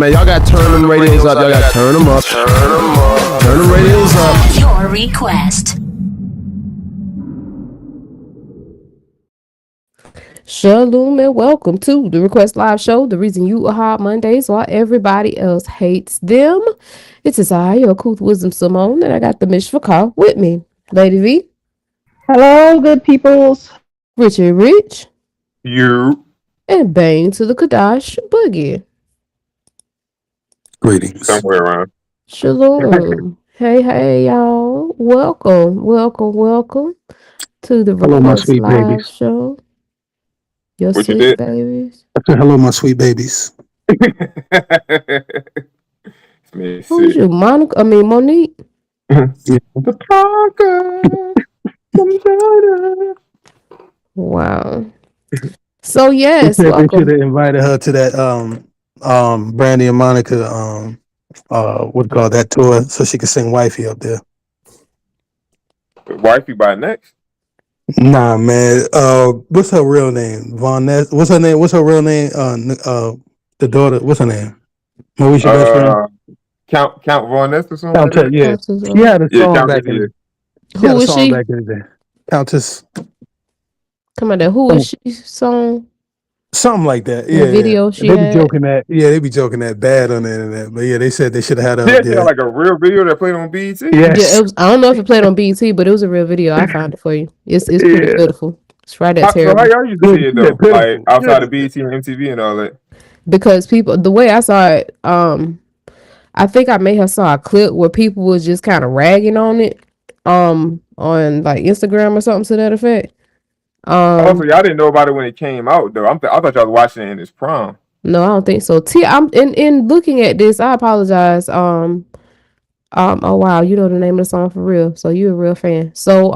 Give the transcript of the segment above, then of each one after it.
man. Y'all got to turn them radios up. Y'all got to turn them up. Turn them radios up. Your request. Shalom and welcome to the Request Live Show. The reason you are hot Mondays while everybody else hates them. It is I, your Q'dash Wisdom Simone, and I got the Mishvah with me. Lady V. Hello, good peoples. Richard Rich. You. And Bang to the Q'dash Boogie. Greetings. Somewhere around. Shalom. Hey, y'all. Welcome to the Request Live Show. Your what sweet babies. I said, hello, my sweet babies. Who's you, Monica? I mean, Monique. The Wow. So yes, they should have invited her to that Brandy and Monica what call that tour so she could sing Wifey up there. Wifey by next? Nah, man. What's her real name? Von Ness. What's her name? What's her real name? The daughter. What's her name? Moesha best friend. Count Von Ness or something. Countess, like yeah. She had a song back in the day. Who was she? Back in the day. Countess. Come on, there. Who was she? Song. Something like that. Yeah. The video she they had. Be joking that. Yeah, they be joking that bad on the internet. But yeah, they said they should have had her. Yeah, like a real video that played on BET. Yes. Yeah, it was, I don't know if it played on BET, but it was a real video. I found it for you. It's pretty beautiful. It's right at terrible. So how y'all used to see it though? Like outside of BET and MTV and all that. Because people, the way I saw it, I think I may have saw a clip where people was just kind of ragging on it, on like Instagram or something to that effect. Also, y'all didn't know about it when it came out though. I thought y'all was watching it in its prime. No, I don't think so. I'm in looking at this. I apologize. Oh wow, you know the name of the song for real. So you're a real fan. So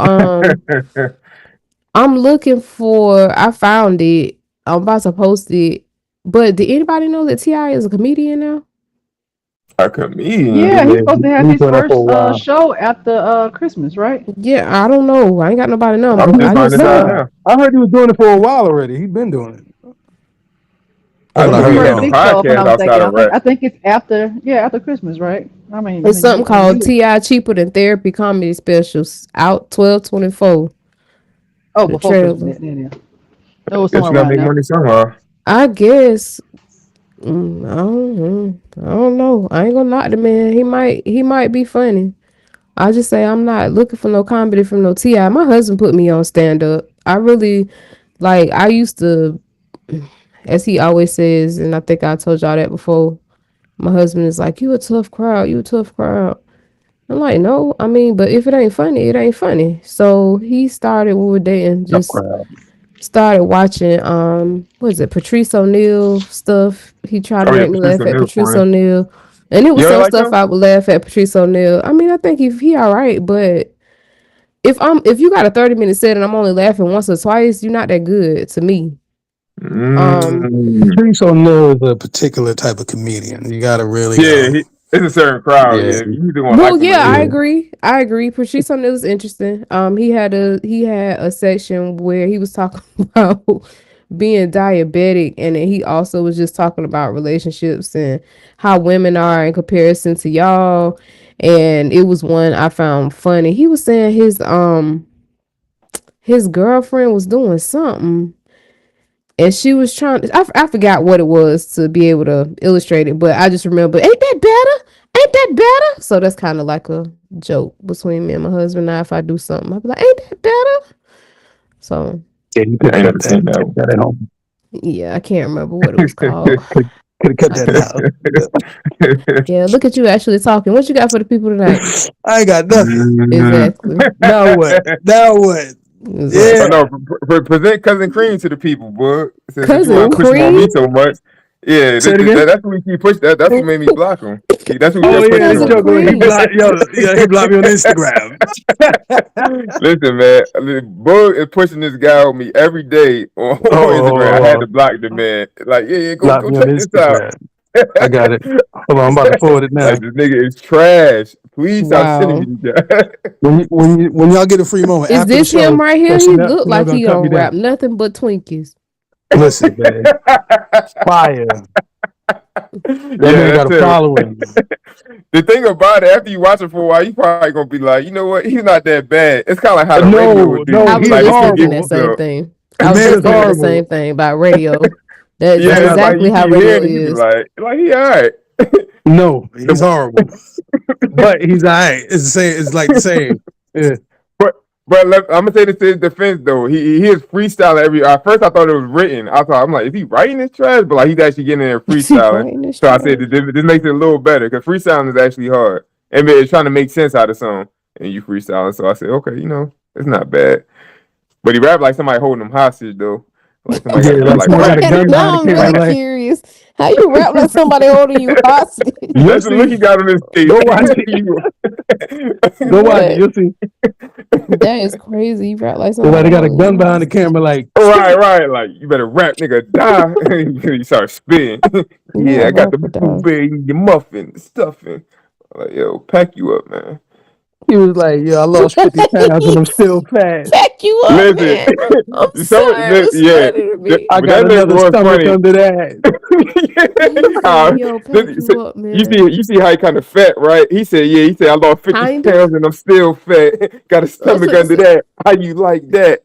I'm looking for. I found it. I'm about to post it. But did anybody know that T.I. is a comedian now? A comedian? Yeah, he's supposed to have his first show after Christmas, right? Yeah, I don't know. I ain't got nobody know. I heard he was doing it for a while already. He's been doing it. I think it's after Christmas, right? I mean, it's something called T.I. Cheaper Than Therapy Comedy Specials out 12/24. Oh, before Christmas. Yeah. It was somewhere around there. Money somehow. I guess. I don't know. I ain't gonna knock the man. He might be funny. I just say I'm not looking for no comedy from no T.I. My husband put me on stand up. I really like. I used to, as he always says, and I think I told y'all that before. My husband is like, "You a tough crowd. You a tough crowd." I'm like, no. I mean, but if it ain't funny, it ain't funny. So he started when we were dating. Just started watching what is it, Patrice O'Neal stuff. He tried to make me laugh at Patrice O'Neal, and it was some stuff I would laugh at Patrice O'Neal. I mean, I think he all right, but if you got a 30-minute set and I'm only laughing once or twice, you're not that good to me. Patrice O'Neal is a particular type of comedian. You gotta really it's a certain crowd. I agree. Patrice O'Neal is interesting. He had a section where he was talking about being diabetic, and then he also was just talking about relationships and how women are in comparison to y'all. And it was one I found funny. He was saying his girlfriend was doing something, and she was trying to, I forgot what it was to be able to illustrate it, but I just remember, ain't that better? So that's kind of like a joke between me and my husband. Now, if I do something, I'll be like, ain't that better? So yeah, you could cut that at home. Yeah, I can't remember what it was called. Could have cut that out. Yeah, look at you actually talking. What you got for the people tonight? I ain't got nothing. Exactly. Now what? Yeah. Oh, no, present Cousin Cream to the people, boy. Cousin Cream? On me so much. Yeah, that's what we keep pushing. That's what made me block him. That's what he blocked me on Instagram. Listen, man, Bug is pushing this guy on me every day on Instagram. I had to block the man. Like, go check this out. I got it. Hold on, I'm about to forward it now. Like, this nigga is trash. Please stop sending me that. when y'all get a free moment, is this him right here? He look like he don't rap nothing but Twinkies. Listen, man. Fire. That man got a following. The thing about it, after you watch it for a while, you probably gonna be like, you know what? He's not that bad. It's kind of like how the radio would do. I was like, thinking that same thing. I was thinking the same thing about radio. That's exactly how radio is. Like he all right. No, he's horrible. But he's all right. It's the same. It's like the same. Yeah. But I'm gonna say this to his defense though. He is freestyling every. At first I thought it was written. I'm like, is he writing this trash? But like he's actually getting in there freestyling. So I said this makes it a little better because freestyling is actually hard. And it's trying to make sense out of song, and you freestyling. So I said, okay, it's not bad. But he rap like somebody holding him hostage though. Like somebody I'm really curious. How you rap like somebody holding you hostage? That's the look he got on his face. Go watch it. Go watch it. You'll see. That is crazy. You rap like somebody. They got a gun behind the camera, like right. Like you better rap, nigga, die. You start spitting. I got the blueberry, your muffin, stuffing. Like yo, pack you up, man. He was like, yo, I lost 50 pounds and I'm still fat. Pack you up, man. I'm sorry. I got another stomach under that. You see how he kind of fat, right? He said, I lost 50 pounds and I'm still fat. Got a stomach under that. How you like that?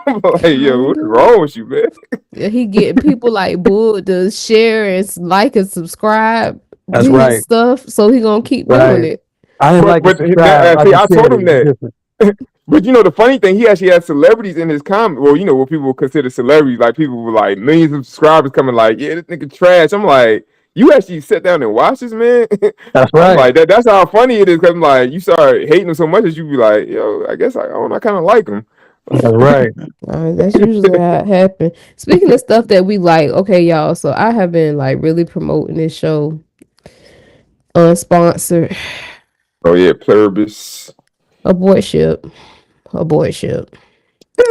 I'm like, yo, what's wrong with you, man? Yeah, he getting people like Bull to share and like and subscribe. That's right. Stuff, so he gonna keep doing it. I told him that. But the funny thing, he actually had celebrities in his comment. Well, what people consider celebrities, like people with like millions of subscribers coming like, yeah, this nigga trash. I'm like, you actually sat down and watched this, man? That's right. Like that's how funny it is. Cause I'm like, you start hating him so much that you be like, yo, I guess I kind of like him. That's right. That's usually how it happens. Speaking of stuff that we like, okay, y'all. So I have been like really promoting this show, unsponsored. Oh yeah, Pluribus. Abort ship.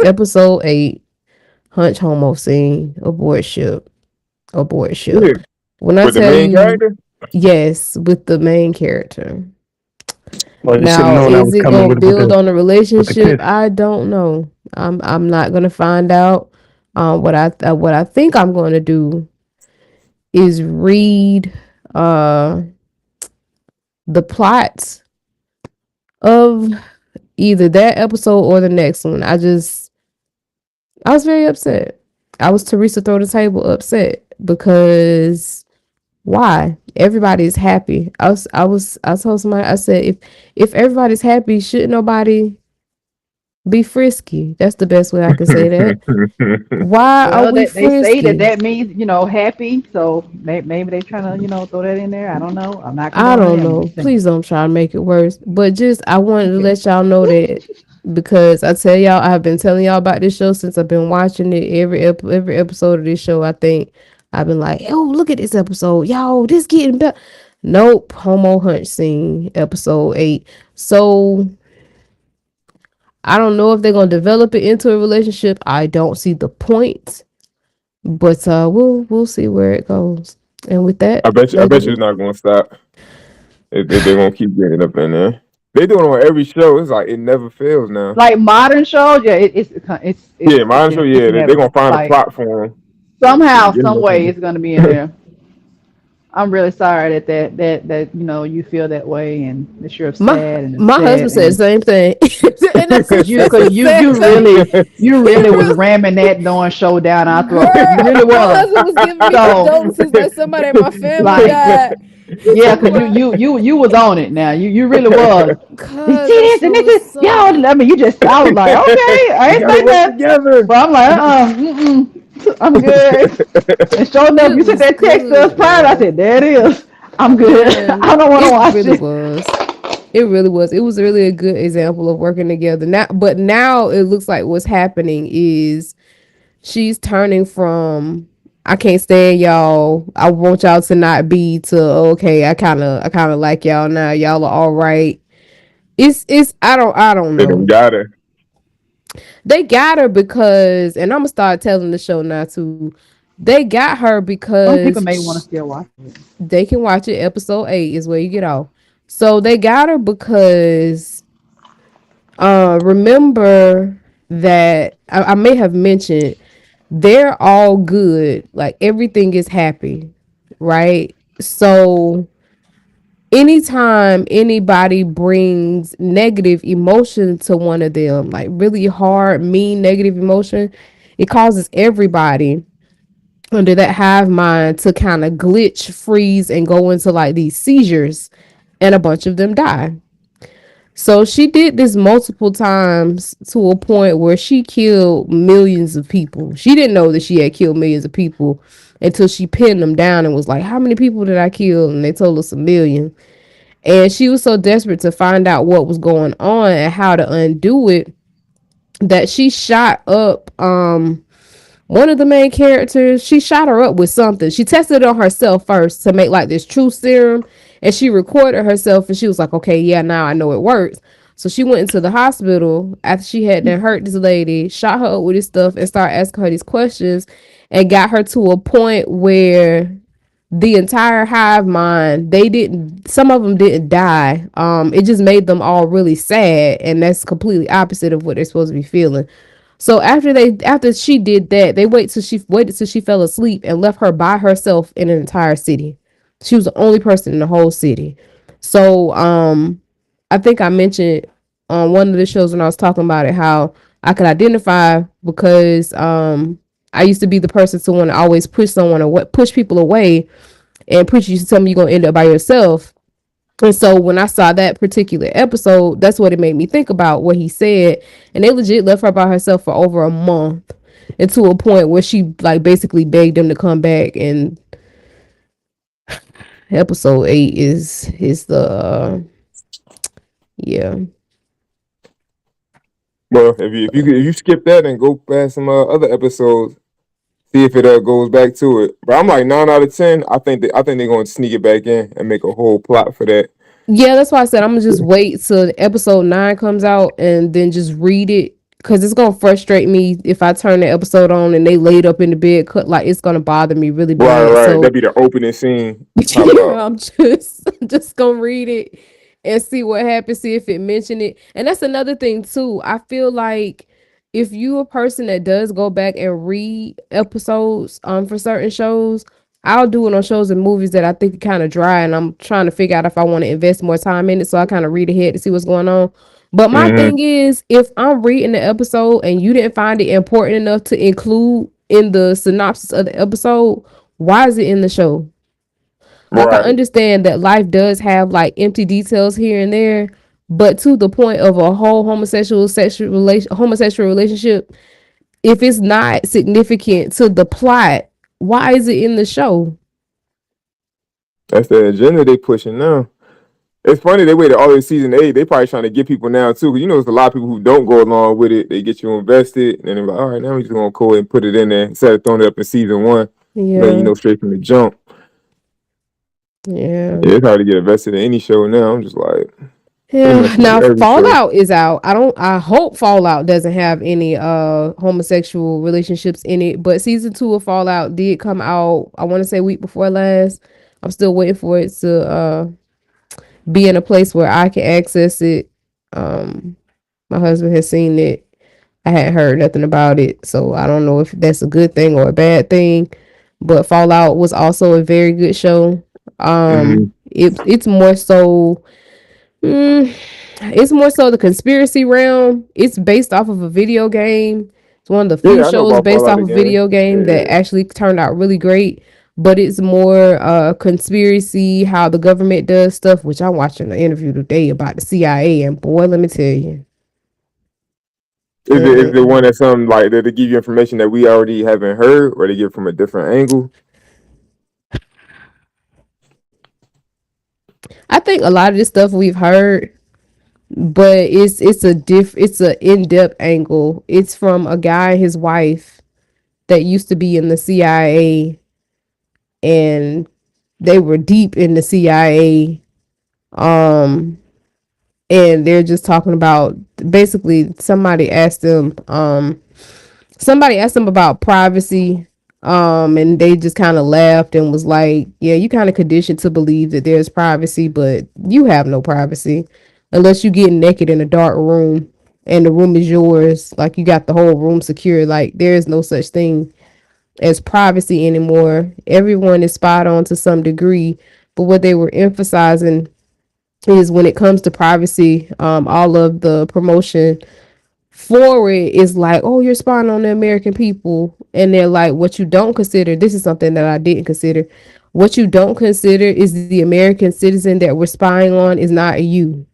Episode 8. Hunch homo scene. Abort ship. Yeah. When I with tell the main you, character? yes, with the main character. Well, now, is it gonna build on a relationship? I don't know. I'm not gonna find out. What I think I'm going to do is read the plots of either that episode or the next one. I was very upset. I was Teresa throw the table upset because why? Everybody's happy. I told somebody, I said, if everybody's happy, shouldn't nobody be frisky? That's the best way I can say that. Why are we frisky? They say that means, happy. So maybe they trying to, throw that in there. I don't know. I don't know. Please don't try to make it worse. But I wanted to let y'all know that because I tell y'all, I've been telling y'all about this show since I've been watching it. Every episode of this show, I think I've been like, oh, look at this episode. Yo, this getting better. Nope. Homo hunch scene, episode 8. So I don't know if they're gonna develop it into a relationship. I don't see the point, but we'll see where it goes. And with that, I bet you it's not gonna stop. They're gonna keep getting up in there. They do it on every show. It's like it never fails now. Like modern shows, yeah, it's modern show, yeah. They're gonna find a plot for them. Somehow, some way, it's gonna be in there. I'm really sorry that you feel that way and that you're upset. My husband said the same thing. Because you really was ramming that darn show down our throat. You really was. My husband was giving me condolences like somebody in my family died. Yeah, because you was on it now. You really was. You see this and this is y'all. I mean, you just. I was like, okay, I ain't saying that together. But I'm like, I'm good. And sure enough, you sent that text to us prior. I said, there it is. I'm good. I don't want to watch it. It really was. It was really a good example of working together. Now it looks like what's happening is she's turning from I can't stand y'all. I want y'all to not be to okay. I kind of like y'all now. Y'all are all right. It's I don't know. They got her because, and I'm gonna start telling the show now too. They got her because some people may want to still watch it. They can watch it. Episode 8 is where you get off. So they got her because remember that I may have mentioned they're all good. Like everything is happy. right? So anytime anybody brings negative emotion to one of them, like really hard, mean, negative emotion, it causes everybody under that hive mind to kind of glitch, freeze, and go into like these seizures, and a bunch of them die. So she did this multiple times to a point where she killed millions of people. She didn't know that she had killed millions of people until she pinned them down and was like, how many people did I kill? And they told us 1 million. And she was so desperate to find out what was going on and how to undo it that she shot up one of the main characters. She shot her up with something. She tested it on herself first to make like this truth serum, and she recorded herself, and she was like, okay, yeah, now I know it works. So she went into the hospital after she had then hurt this lady, shot her up with this stuff, and started asking her these questions, and got her to a point where the entire hive mind, some of them didn't die. It just made them all really sad, and that's completely opposite of what they're supposed to be feeling. So after she did that, they waited till she fell asleep and left her by herself in an entire city. She was the only person in the whole city. So I think I mentioned on one of the shows when I was talking about it how I could identify because I used to be the person to want to always push people away, and preacher used to tell me you're gonna end up by yourself. And so when I saw that particular episode, that's what it made me think about what he said. And they legit left her by herself for over a month, and to a point where she like basically begged them to come back. And episode 8 is the yeah. Well, if you skip that and go past some other episodes, see if it goes back to it. But I'm like 9 out of 10. I think they're going to sneak it back in and make a whole plot for that. Yeah, that's why I said I'm gonna just wait till episode 9 comes out and then just read it, because it's gonna frustrate me if I turn the episode on and they laid up in the bed. Like, it's gonna bother me really bad. Right. So, That'd be the opening scene. Yeah, I'm just gonna read it and see what happens. See if it mention it. And that's another thing too. I feel like if you a person that does go back and read episodes for certain shows, I'll do it on shows and movies that I think are kind of dry, and I'm trying to figure out if I want to invest more time in it. So I kind of read ahead to see what's going on. But my thing is, if I'm reading the episode and you didn't find it important enough to include in the synopsis of the episode, why is it in the show? Like, I understand that life does have like empty details here and there, but to the point of a whole homosexual relationship, if it's not significant to the plot, why is it in the show? That's the agenda they pushing now. It's funny they waited all the way to season 8. They probably trying to get people now too, because there's a lot of people who don't go along with it. They get you invested, and then they're like, all right, now we're just gonna go and put it in there instead of throwing it up in season 1. Yeah, Straight from the jump. yeah. It's hard to get invested in any show now. I'm just like, yeah. Now Fallout is out. I hope Fallout doesn't have any homosexual relationships in it. But season 2 of Fallout did come out, I want to say week before last. I'm still waiting for it to be in a place where I can access it. My husband has seen it. I hadn't heard nothing about it, so I don't know if that's a good thing or a bad thing. But Fallout was also a very good show. It's more so it's more so the conspiracy realm. It's based off of a video game. It's one of the few shows based off a video game that actually turned out really great. But it's more conspiracy, how the government does stuff, which I'm watching an interview today about the CIA, and boy, let me tell you. Is it one that's something like that they give you information that we already haven't heard, or they give from a different angle? I think a lot of this stuff we've heard, but it's a in-depth angle. It's from a guy and his wife that used to be in the CIA, and they were deep in the CIA. And they're just talking about, basically somebody asked them about privacy. And they just kind of laughed and was like, yeah, you kind of conditioned to believe that there's privacy, but you have no privacy unless you get naked in a dark room and the room is yours. Like, you got the whole room secure. Like, there is no such thing as privacy anymore. Everyone is spot on to some degree, but what they were emphasizing is when it comes to privacy, all of the promotion for it is like, oh, you're spying on the American people. And they're like, what you don't consider, this is something that I didn't consider. What you don't consider is the American citizen that we're spying on is not you.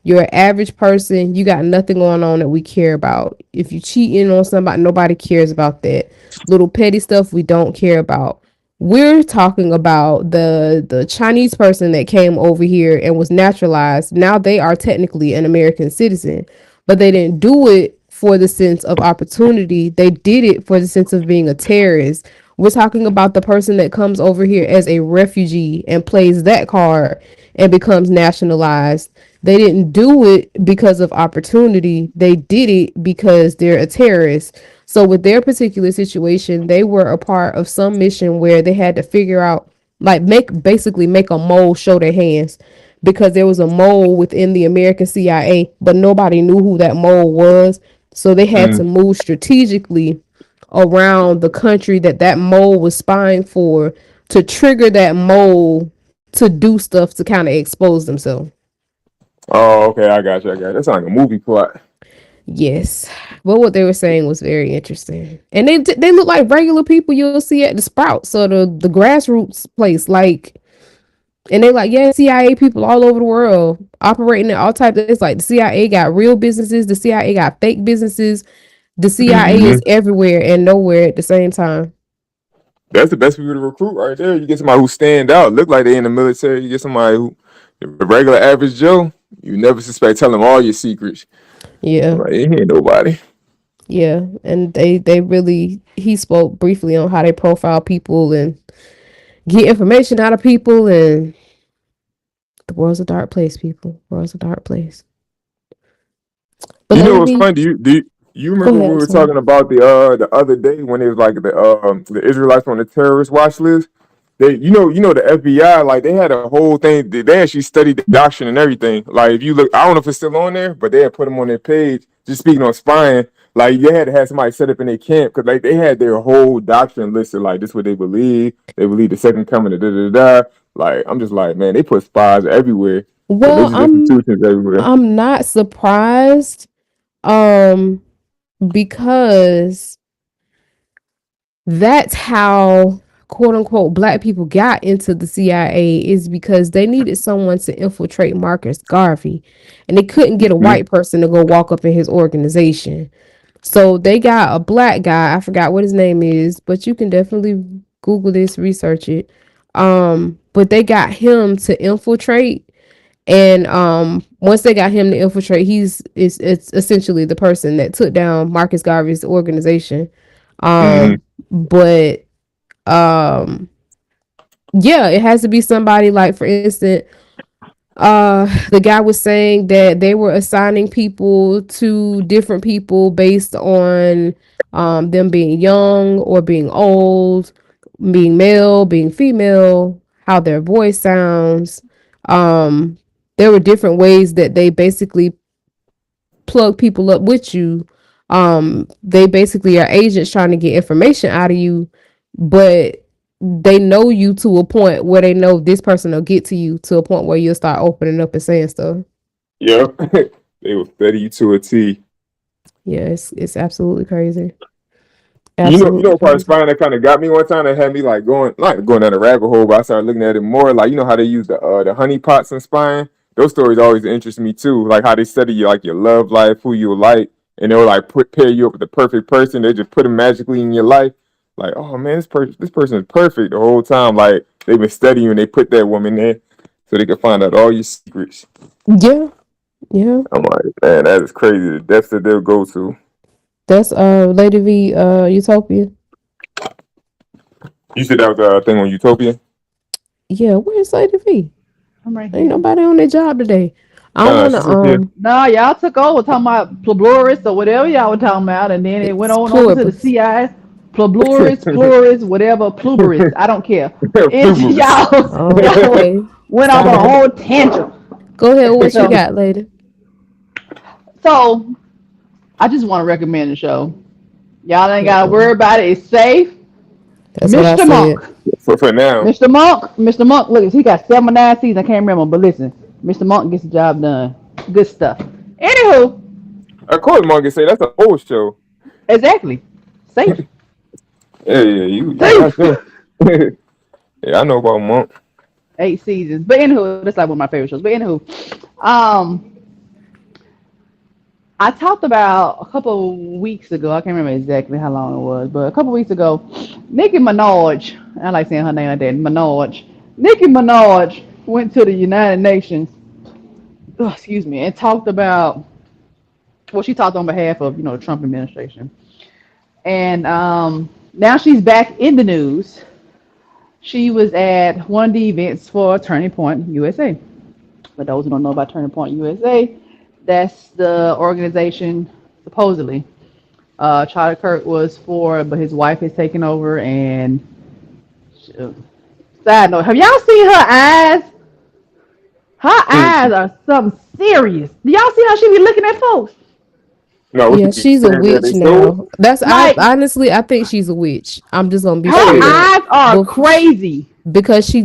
You're an average person. You got nothing going on that we care about. If you cheating on somebody, nobody cares about that. Little petty stuff we don't care about. We're talking about the Chinese person that came over here and was naturalized. Now they are technically an American citizen, but they didn't do it for the sense of opportunity. They did it for the sense of being a terrorist. We're talking about the person that comes over here as a refugee and plays that card and becomes nationalized. They didn't do it because of opportunity. They did it because they're a terrorist. So with their particular situation, they were a part of some mission where they had to figure out, like make a mole show their hands, because there was a mole within the American CIA, but nobody knew who that mole was. So they had to move strategically around the country that mole was spying for to trigger that mole to do stuff to kind of expose themselves. Oh, okay, I got you. That sounds like a movie plot. Yes, but what they were saying was very interesting, and they look like regular people you'll see at the Sprouts or the grassroots place, like, and they like, yeah, CIA people all over the world operating in all types. It's like the CIA got real businesses, the CIA got fake businesses, the CIA is everywhere and nowhere at the same time. That's the best people to recruit right there. You get somebody who stand out, look like they in the military. You get somebody who, a regular average Joe, you never suspect, tell them all your secrets. Yeah, like, ain't nobody. Yeah, and he spoke briefly on how they profile people and get information out of people, and the world's a dark place, people. The world's a dark place. But you know what's funny? Do you remember we were talking about the other day when it was like the Israelites on the terrorist watch list? They, you know the FBI, like they had a whole thing. They actually studied the doctrine and everything. Like if you look, I don't know if it's still on there, but they had put them on their page. Just speaking on spying, like they had to have somebody set up in their camp because like they had their whole doctrine listed. Like this is what they believe. They believe the second coming of da. Like I'm just like, man, they put spies everywhere. Well, I'm not surprised, because that's how, quote unquote, black people got into the CIA, is because they needed someone to infiltrate Marcus Garvey, and they couldn't get a white person to go walk up in his organization. So they got a black guy. I forgot what his name is, but you can definitely Google this, research it. But they got him to infiltrate, and once they got him to infiltrate, it's essentially the person that took down Marcus Garvey's organization. But yeah, it has to be somebody, like, for instance, the guy was saying that they were assigning people to different people based on them being young or being old, being male, being female, how their voice sounds. There were different ways that they basically plug people up with you. They basically are agents trying to get information out of you, but they know you to a point where they know this person will get to you to a point where you'll start opening up and saying stuff. Yeah, they will study you to a T. Yeah, it's absolutely crazy. Absolutely. You know, part of spying that kind of got me one time, that had me like going down a rabbit hole, but I started looking at it more. Like, you know how they use the honey pots in spying? Those stories always interest me too. Like how they study you, like your love life, who you like, and they'll like pair you up with the perfect person. They just put them magically in your life. Like, oh man, this person is perfect the whole time. Like they've been studying you and they put that woman there so they can find out all your secrets. Yeah. I'm like, man, that is crazy. The depths that they'll go to. That's Lady V Utopia. You said that was a thing on Utopia? Yeah, where's Lady V? I'm right here. Ain't nobody on their job today. I wanna No, y'all took over talking about pluribus or whatever y'all were talking about, and then it went on over to the CIA. Pluribus, whatever, pluribus. I don't care. Y'all went off on a whole tangent. Go ahead, what you got, lady? So I just want to recommend the show. Y'all ain't gotta worry about it. It's safe. That's what I Mr. said. Monk. For now. Mr. Monk, look, he got 7 or 9 seasons. I can't remember, but listen, Mr. Monk gets the job done. Good stuff. Anywho, Of course, Monk say that's an old show. exactly. Safe. Yeah, you got Safe. them. Yeah, I know about Monk. 8 seasons. But anywho, that's like one of my favorite shows. But anywho, I talked about a couple weeks ago. I can't remember exactly how long it was, but a couple weeks ago, Nicki Minaj. I like saying her name like that. Minaj. Nicki Minaj went to the United Nations. Oh, excuse me, and talked about. Well, she talked on behalf of the Trump administration, and now she's back in the news. She was at one of the events for Turning Point USA. For those who don't know about Turning Point USA, that's the organization supposedly Charlie Kirk was for, but his wife has taken over. And side note, have y'all seen her eyes? Her eyes are something serious. Do y'all see how she be looking at folks? No, Yeah, she's a witch now. That's Like- honestly, I think she's a witch. I'm just gonna be Her straight up. eyes are crazy. Because she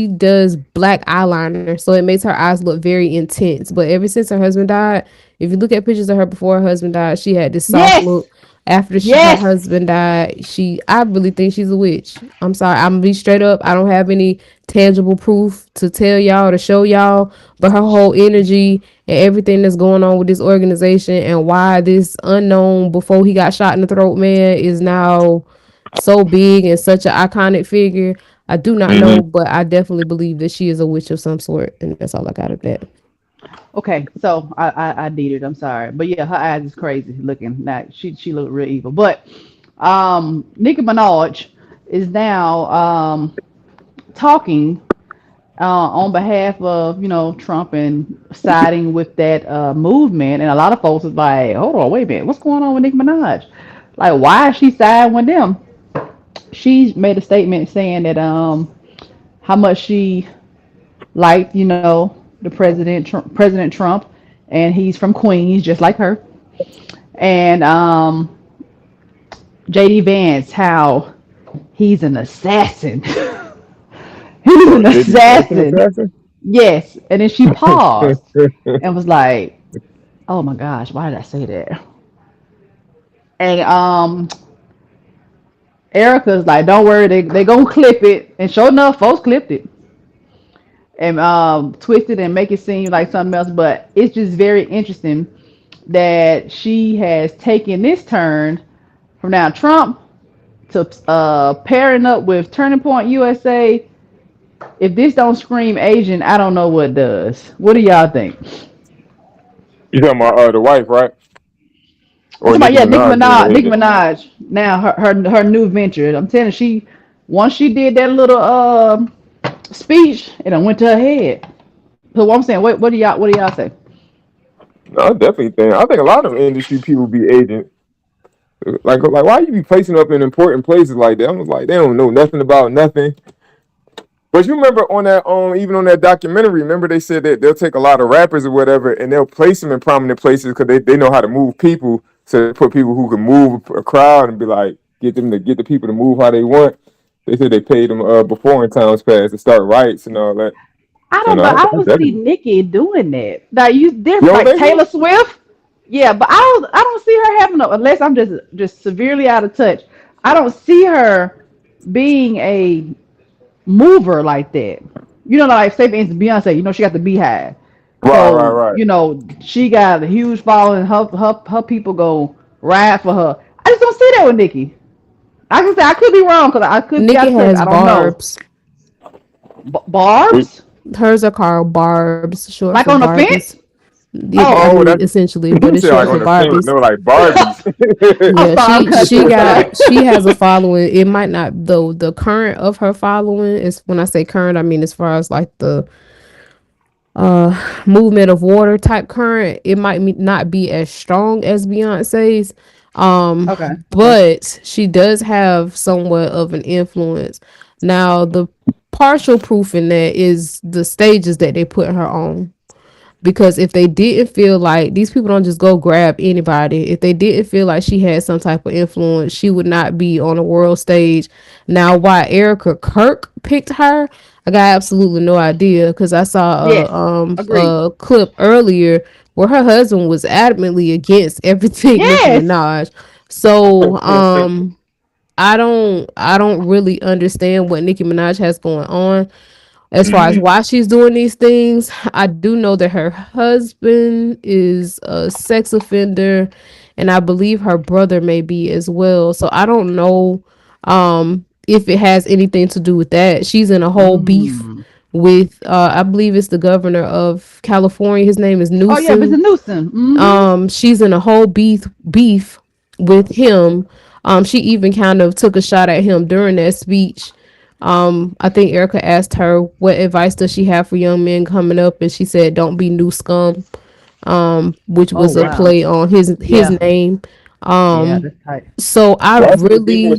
does black eyeliner, so it makes her eyes look very intense. But ever since her husband died, if you look at pictures of her before her husband died, she had this soft look. After her husband died, I really think she's a witch. I'm sorry, I'm gonna be straight up. I don't have any tangible proof to tell y'all, to show y'all, but her whole energy and everything that's going on with this organization and why this unknown before he got shot in the throat man is now so big and such an iconic figure. I do not know, but I definitely believe that she is a witch of some sort, and that's all I got of that. Okay, so I did it. I'm sorry, but yeah, her eyes is crazy looking. Now she looked real evil. But Nicki Minaj is now talking on behalf of Trump and siding with that movement. And a lot of folks is like, hold on, wait a minute, what's going on with Nicki Minaj? Like, why is she siding with them? She made a statement saying that how much she liked the President Trump, and he's from Queens just like her. And JD Vance, how he's an assassin. He's an assassin. Yes. And then she paused and was like, oh my gosh, why did I say that? And Erica's like, don't worry, they gonna clip it. And sure enough, folks clipped it and twist it and make it seem like something else. But it's just very interesting that she has taken this turn from now Trump to pairing up with Turning Point USA. If this don't scream Asian, I don't know what does. What do y'all think? You talking about the wife, right? Or Nicki Minaj. Now her new venture. I'm telling you, once she did that little speech, it went to her head. So what I'm saying, what do y'all say? No, I definitely think. I think a lot of industry people be agents. Like why you be placing up in important places like that? I was like, they don't know nothing about nothing. But you remember on that even on that documentary, remember they said that they'll take a lot of rappers or whatever and they'll place them in prominent places because they know how to move people. So they put people who can move a crowd and be like, get the people to move how they want. They said they paid them before in times past to start riots and all that. I don't see Nicki doing that. Now you different, like Taylor Swift. Yeah, but I don't see her having unless I'm just severely out of touch. I don't see her being a mover like that. Like say for instance Beyonce, she got the Beehive. Right. She got a huge following. Her people go ride for her. I just don't see that with Nicki. I can say I could be wrong because I could. Nicki has barbs. Barbs. Hers are called barbs. Short like on the fence. Yeah, essentially, but it's short for Barbies. No, like Barbies. Yeah, she has a following. It might not the current of her following is, when I say current, I mean as far as like the movement of water type current, it might not be as strong as Beyonce's. But she does have somewhat of an influence. Now the partial proof in that is the stages that they put her on. Because if they didn't feel like, these people don't just go grab anybody. If they didn't feel like she had some type of influence, she would not be on the world stage. Now, why Erica Kirk picked her, I got absolutely no idea, because I saw a clip earlier where her husband was adamantly against everything Nicki Minaj. So I don't really understand what Nicki Minaj has going on as far as why she's doing these things. I do know that her husband is a sex offender, and I believe her brother may be as well. So I don't know if it has anything to do with that. She's in a whole beef with I believe it's the governor of California. His name is Newsom. Oh yeah, Mr. Newsom. She's in a whole beef with him. She even kind of took a shot at him during that speech. I think Erica asked her what advice does she have for young men coming up, and she said, "Don't be new scum," which was a play on his name. So I really,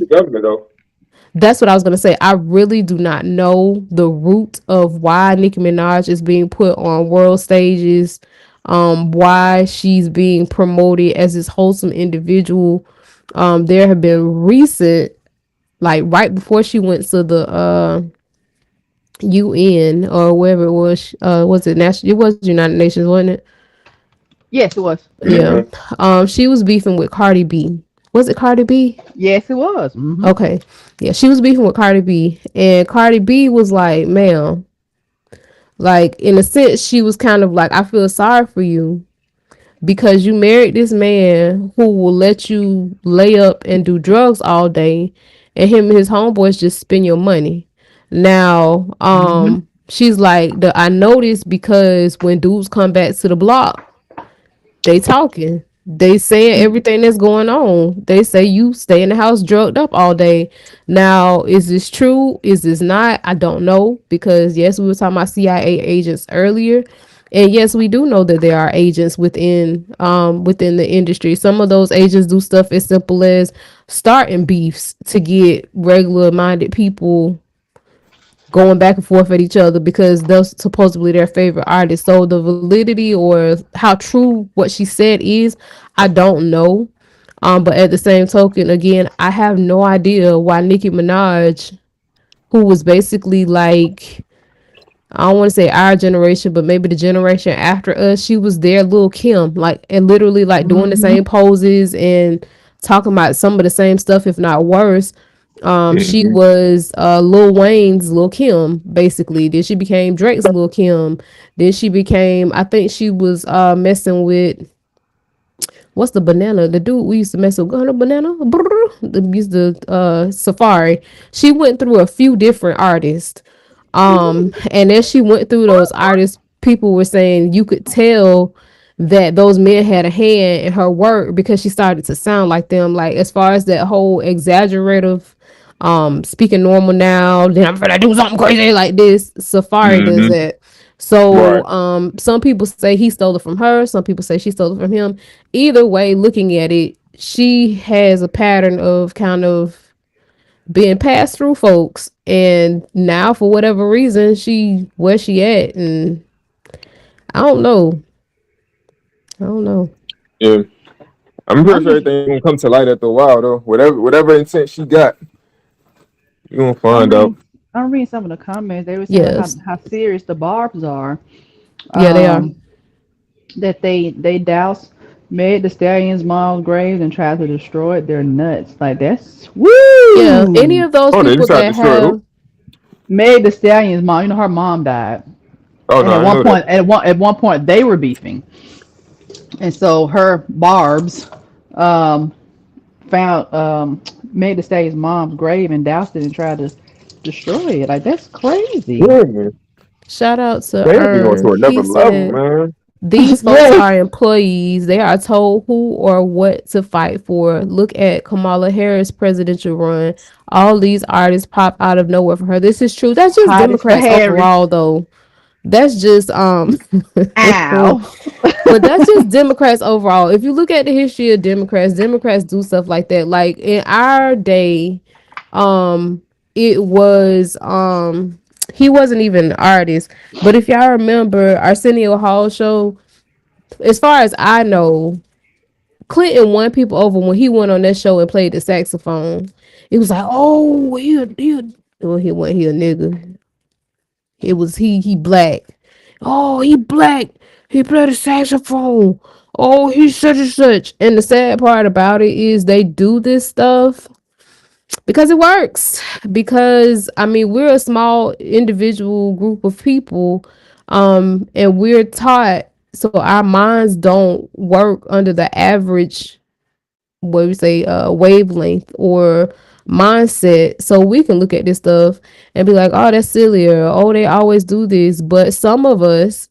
that's what I was gonna say. I really do not know the root of why Nicki Minaj is being put on world stages, why she's being promoted as this wholesome individual. There have been recent, like right before she went to the UN or wherever it was it national? It was United Nations, wasn't it? Yes, it was. Yeah. She was beefing with Cardi B. Was it Cardi B? Yes, it was. Okay. Yeah, she was beefing with Cardi B, and Cardi B was like, "Ma'am," like in a sense, she was kind of like, "I feel sorry for you, because you married this man who will let you lay up and do drugs all day, and him and his homeboys just spend your money." Now, she's like, I noticed because when dudes come back to the block, they talking. They saying everything that's going on. They say you stay in the house drugged up all day. Now, is this true? Is this not? I don't know, because yes, we were talking about CIA agents earlier. And yes, we do know that there are agents within the industry. Some of those agents do stuff as simple as starting beefs to get regular minded people going back and forth at each other because those supposedly their favorite artists. So the validity or how true what she said is, I don't know. But at the same token, again, I have no idea why Nicki Minaj, who was basically like, I don't want to say our generation, but maybe the generation after us, she was their Lil' Kim, like, and literally like doing the same poses and talking about some of the same stuff, if not worse. She was Lil Wayne's Lil' Kim, basically. Then she became Drake's Lil' Kim. Then she became, I think she was messing with, what's the banana? The dude we used to mess with, banana? Used to Safari. She went through a few different artists. And as she went through those artists, people were saying you could tell that those men had a hand in her work because she started to sound like them. Like as far as that whole exaggerative, speaking normal now, then I'm gonna do something crazy like this. Safari does that. So, some people say he stole it from her. Some people say she stole it from him. Either way, looking at it, she has a pattern of kind of being passed through folks, and now for whatever reason where she at, and I don't know. Yeah, I'm pretty sure everything gonna come to light after a while though. Whatever intent she got, you gonna find out. I'm reading some of the comments. They were saying how serious the barbs are. Yeah, they are. That they doused Meg Thee Stallion's mom's grave and tried to destroy it. They're nuts. Like that's woo. Yeah, any of those people that have Meg Thee Stallion's mom, you know, her mom died. Oh and no! At one point they were beefing, and so her barbs found Meg Thee Stallion's mom's grave and doused it and tried to destroy it. Like that's crazy. Yeah. Shout out to her. These folks are employees. They are told who or what to fight for. Look at Kamala Harris' presidential run. All these artists pop out of nowhere for her. This is true. That's just Democrats overall, though. That's just Ow. But that's just Democrats overall. If you look at the history of Democrats do stuff like that. Like in our day, it was he wasn't even an artist. But if y'all remember Arsenio Hall show, as far as I know, Clinton won people over when he went on that show and played the saxophone. It was like, oh, well, he wasn't he a nigga. It was he black. Oh, he black. He played the saxophone. Oh, he's such and such. And the sad part about it is they do this stuff because it works. Because I mean, we're a small individual group of people, and we're taught so our minds don't work under the average, what we say, wavelength or mindset. So we can look at this stuff and be like, oh, that's silly, or oh, they always do this. But some of us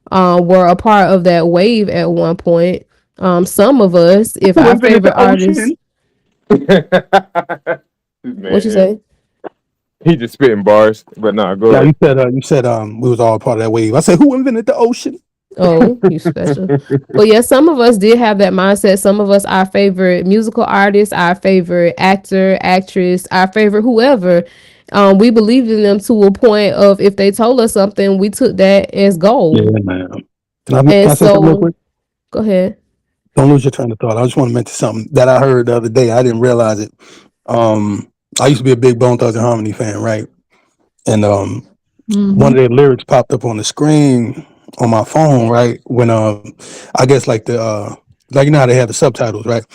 were a part of that wave at one point. Some of us, if our favorite artist, what you say? He just spitting bars, but nah, go ahead. You said we was all part of that wave. I said, who invented the ocean? Oh, you special. But yeah, some of us did have that mindset. Some of us, our favorite musical artist, our favorite actor, actress, our favorite whoever, we believed in them to a point of if they told us something, we took that as gold. Yeah, man. Can I say something real quick? Go ahead. Don't lose your train of thought. I just want to mention something that I heard the other day. I didn't realize it. I used to be a big Bone Thugs and Harmony fan, right? And one of their lyrics popped up on the screen on my phone, right? When I guess like the like, you know how they have the subtitles, right?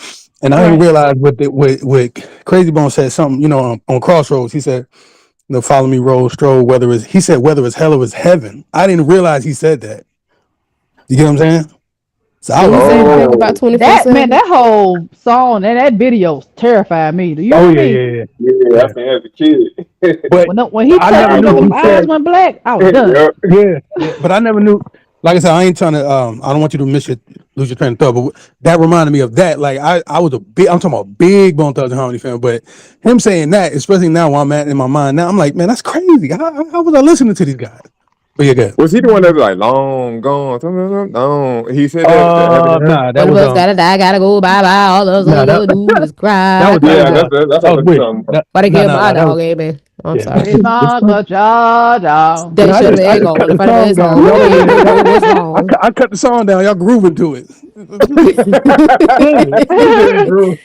And I didn't realize with Crazy Bone said something, you know, on Crossroads. He said, you know, follow me, roll, stroll, whether it's hell or it's heaven. I didn't realize he said that. You get what I'm saying? So I was about 24/7. That whole song and that video terrified me. Do you? Yeah. I think as a kid. But when he turned up, my eyes went black. I was done. Yeah. But I never knew. Like I said, I ain't trying to. I don't want you to lose your train of thought. But that reminded me of that. Like I was I'm talking about big Bone Thugs and Harmony fan. But him saying that, especially now where I'm at in my mind now, I'm like, man, that's crazy. How was I listening to these guys? But yeah, good. Was he the one that was like long gone? No, he said that. Nah, that was gotta die, gotta go bye. All those little do is cry. That's But I get my dog, man. I'm sorry. It's not the dog. They should have go. I cut the song down. Y'all grooving to it.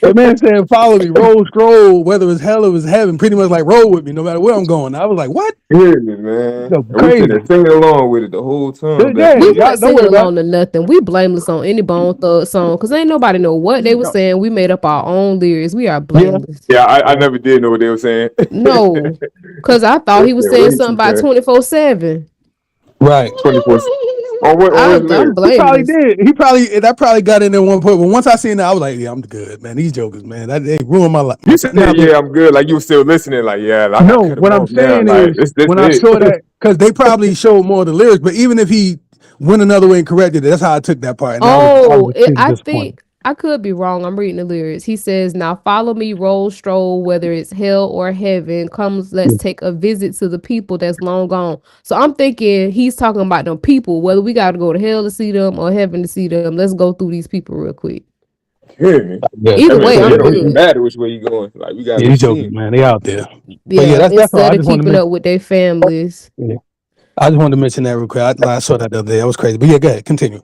The man said, "Follow me, roll, stroll, whether it's hell or it's heaven." Pretty much like roll with me, no matter where I'm going. I was like, "What?" Yeah, man. No, crazy. We singing along with it the whole time. We not singing along to nothing. We blameless on any Bone Thug song because ain't nobody know what they were saying. We made up our own lyrics. We are blameless. Yeah, I never did know what they were saying. No, because I thought he was saying something about 24/7. Right, 24. I'm he probably did. That probably got in there one point. But once I seen that, I was like, "Yeah, I'm good, man. These jokers, man, they ruined my life." You said, "Yeah, I'm good." Like you were still listening. Like, yeah. Like, no, what I'm saying is, when I saw that, because they probably showed more of the lyrics. But even if he went another way and corrected it, that's how I took that part. And I think I could be wrong. I'm reading the lyrics. He says, "Now follow me, roll, stroll, whether it's hell or heaven. Comes, let's take a visit to the people that's long gone." So I'm thinking he's talking about them people, whether we got to go to hell to see them or heaven to see them. Let's go through these people real quick. Either way, I'm good. It doesn't matter which way you going. Like we got these jokers, man. They out there. Yeah, that's instead of keeping up with their families. Yeah. I just wanted to mention that real quick. I saw that the other day. That was crazy. But yeah, go ahead. Continue.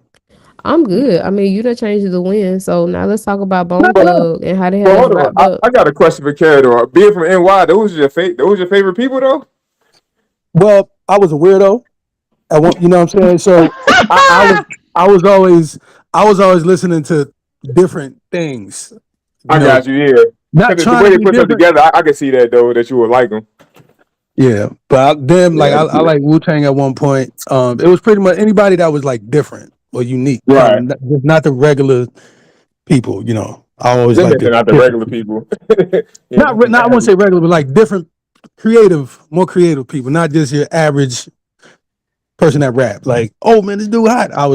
I'm good. I mean, you done changed the win. So now let's talk about Bone Thug and how they have wrapped up. I got a question for Carrie. Being from NY, those your favorite people though? Well, I was a weirdo. You know what I'm saying? So I was always listening to different things. I got you. Yeah. Not the way they put them together, I can see that though, that you would like them. Yeah, but I like Wu-Tang at one point. It was pretty much anybody that was like different or unique, right? Not the regular people, you know. I always like not the regular people. Not I won't say regular, but like different, more creative people, not just your average person that rap. Like, oh man, this dude hot. I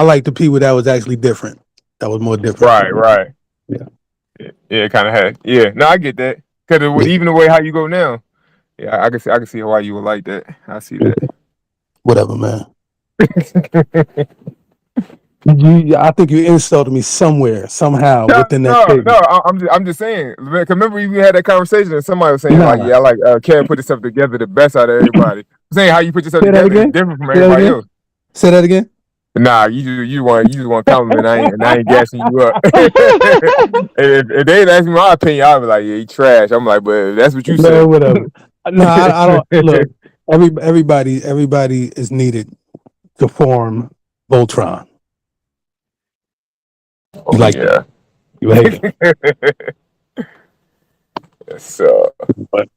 like the people that was actually different. That was more different. Right. Yeah, kind of had. Yeah, no, I get that. Because even the way how you go now, yeah, I can see why you would like that. I see that. Whatever, man. I think you insulted me somewhere, somehow within that statement. No, I'm just saying. Because remember we had that conversation and somebody was saying I like Karen put this stuff together the best out of everybody. saying how you put yourself Say that together is again. different from Say that everybody again. else. Say that again. Nah, you want to compliment. I ain't gassing you up. if they ask me my opinion, I'll be like, yeah, he trash. I'm like, but that's what you No, say. whatever. No, I don't look. Everybody is needed to form Voltron. You like yeah. You hate it. So But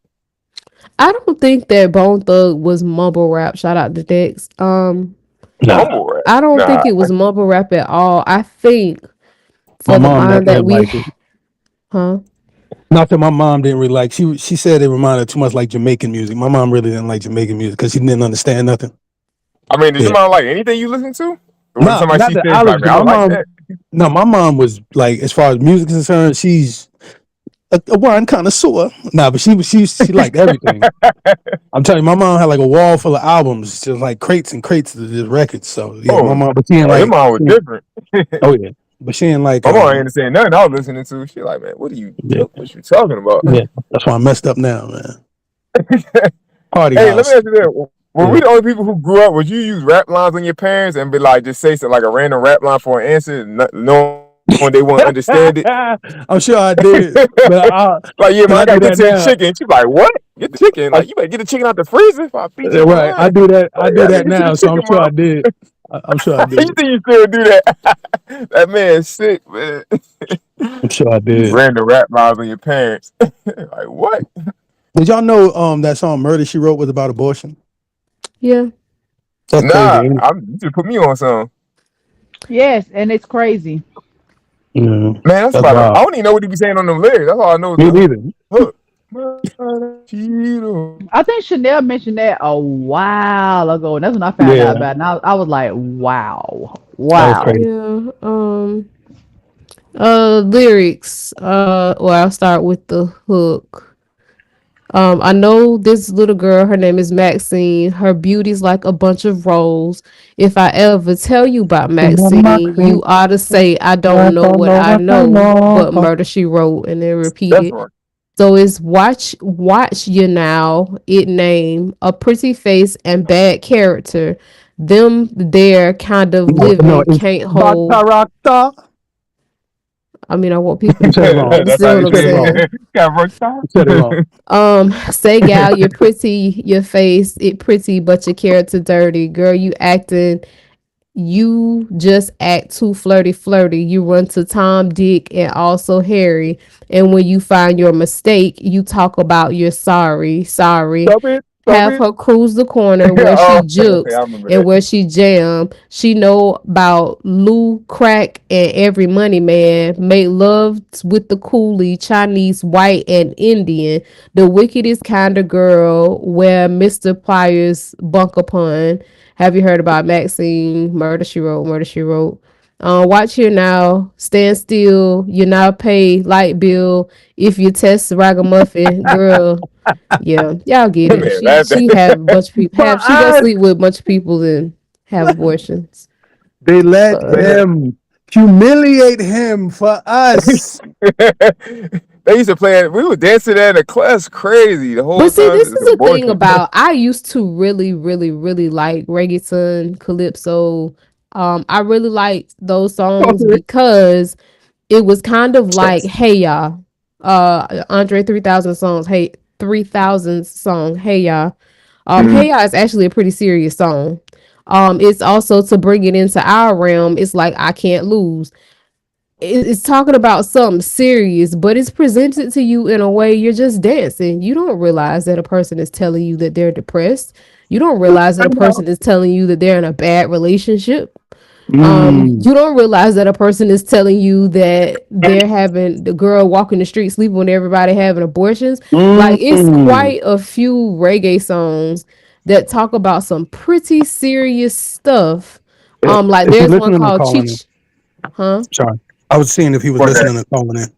I don't think that Bone Thug was mumble rap. Shout out to Dex. mumble rap. I don't Nah. think it was mumble rap at all. I think my for the mom mind that didn't we, like it. huh? Not that my mom didn't really like. She said it reminded her too much like Jamaican music. My mom really didn't like Jamaican music because she didn't understand nothing. I mean, did your mom like anything you listen to? Or Nah, somebody not she that says I like, listen man, to. I My like mom. that. No, my mom was like, as far as music is concerned, she's a wine connoisseur. Nah, but she liked everything. I'm telling you, my mom had like a wall full of albums, just like crates and crates of just records. So yeah, my mom, but she ain't your like. mom was different. Oh yeah, but she ain't like. My mom ain't saying nothing I was listening to. She like, man, what you talking about? Yeah, that's why I'm messed up now, man. Party Hey, house. let me ask you this. Were we the only people who grew up? Would you use rap lines on your parents and be like, just say something like a random rap line for an answer, knowing they won't understand it? I'm sure I did. But like, yeah, man, I gotta do get that to the now. chicken. She's like, what? Get the chicken? Like, you better get the chicken out the freezer if I feed you. Right, I do that. I do that get now, so I'm sure I did. I'm sure I did. You think you still do that? That man's sick, man. I'm sure I did. Random rap lines on your parents. Like, what? Did y'all know that song "Murder She Wrote" was about abortion? Yeah. That's crazy. You just put me on some. Yes, and it's crazy. Man, that's about it. I don't even know what he be saying on them lyrics. That's all I know. Me neither. Hook. I think Chanel mentioned that a while ago, and that's when I found out about it. And I was like, wow. Yeah. Lyrics. Well, I'll start with the hook. I know this little girl, her name is Maxine. Her beauty's like a bunch of rolls. If I ever tell you about Maxine, you ought to say, I don't know what I know, but murder she wrote, and then repeat it. Right. So it's watch you now, it name, a pretty face and bad character. Them there kind of living can't hold. I mean, I want people to understand what I'm saying. Say gal, you're pretty, your face, it pretty, but your character dirty. Girl, you just act too flirty. You run to Tom, Dick, and also Harry. And when you find your mistake, you talk about you're sorry. Have her cruise the corner where she jukes and where she jam. She know about Lou, crack, and every money man. Make love with the coolie, Chinese, white, and Indian. The wickedest kind of girl where Mr. Pliers bunk upon. Have you heard about Maxine? Murder She Wrote. Watch here now. Stand still. You're not paid. Light bill. If you test ragamuffin, girl. Yeah, y'all get it. She have a bunch of people. She go sleep with a bunch of people and have abortions. They let him humiliate him for us. They used to play it. We were dancing at a class crazy the whole time. But see, this is the thing about, I used to really, really, really like reggaeton, calypso. I really liked those songs because it was kind of like, hey y'all, Andre 3000 songs. Hey, 3000 song. Hey y'all. Hey y'all is actually a pretty serious song. It's also, to bring it into our realm, it's like I Can't Lose. It's talking about something serious, but it's presented to you in a way you're just dancing. You don't realize that a person is telling you that they're depressed. You don't realize that a person is telling you that they're in a bad relationship. You don't realize that a person is telling you that they're having the girl walking the street sleeping with everybody having abortions. Like, it's quite a few reggae songs that talk about some pretty serious stuff. Like there's one called Cheech. Huh? Sorry. I was seeing if he was listening and calling in.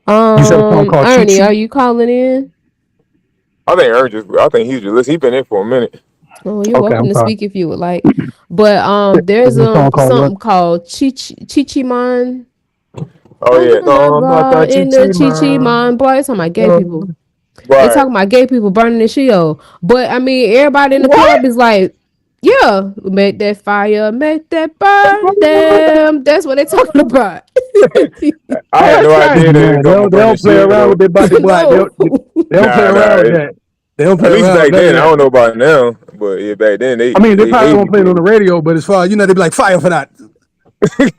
You said a song called Ernie, Chichi? Are you calling in? I think he's just listening. He's been in for a minute. Oh, you're welcome to speak if you would like. But there's something called Chichi Man. Oh yeah, in the Chichi Man, boy. It's on my gay people. They Right. talking about gay people burning the Sheol. But I mean, everybody in the club is like, yeah, make that fire, make that burn them. That's what they talking about. I had no idea they Nah, were they talking don't, about they burning don't play shit around though. with their body black. No. They don't play around with that. They don't play At least around back with none then, of I that. don't know about now, but yeah, back then I mean, they they probably hated won't play it on the radio, but as far as, they be like, fire for that. They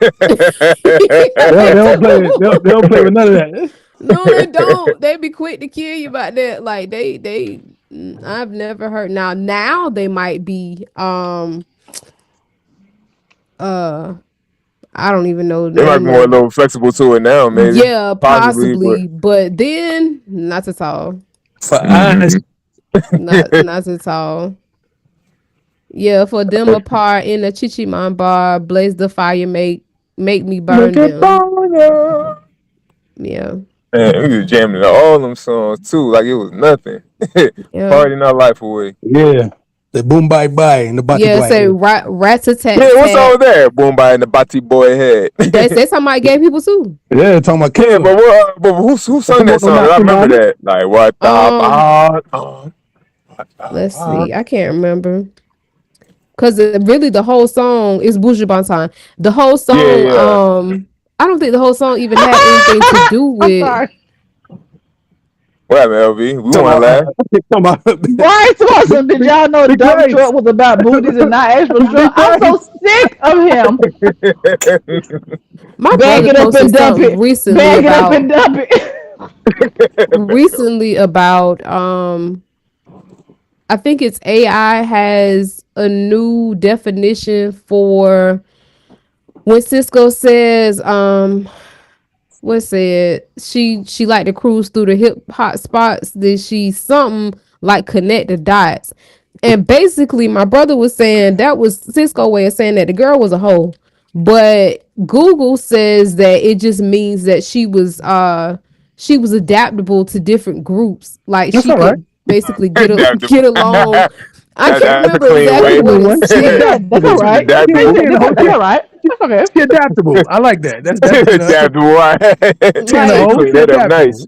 don't play it. They don't play with none of that. No, they don't. They be quick to kill you about that. Like I've never heard. Now they might be I don't even know the They might be name more a of. little flexible to it now, maybe. Yeah, Possibly, possibly, but then not at all. For honest. Not at all. Yeah, for them apart in the Chichiman bar, blaze the fire, make me burn them. Yeah. Man, we was jamming to all them songs too, like it was nothing. Yeah. Partying our life away. Yeah. The boom bye bye and the body Yeah, black. say rat a tat. Yeah, what song was that? Boom by in the Bati Boy head. That's talking about gay people too. Yeah, talking about Yeah, Killer. but who sung that song? I remember that. Like what the Let's see. I can't remember. Cause really the whole song is Buju Banton. The whole song, Yeah. I don't think the whole song even had anything to do with. What happened, LV? We want to laugh. Right, awesome. Did y'all know the dump truck was about booties and not actual truck? I'm so sick of him. My Bag it brother up and posted dump something it. recently Bag it up about and dump it. recently about I think it's AI has a new definition for when Cisco says what's it? She like to cruise through the hip hop spots. Then she something like connect the dots. And basically, my brother was saying that was Cisco way of saying that the girl was a hoe. But Google says that it just means that she was adaptable to different groups. Like That's she could right. basically Adaptable. get along. I can't That's a remember clean exactly way. what it said. That's all right. That's Adaptable. all right. That's okay. She adaptable. I like that. That's Adaptable. Like, Clean that up nice.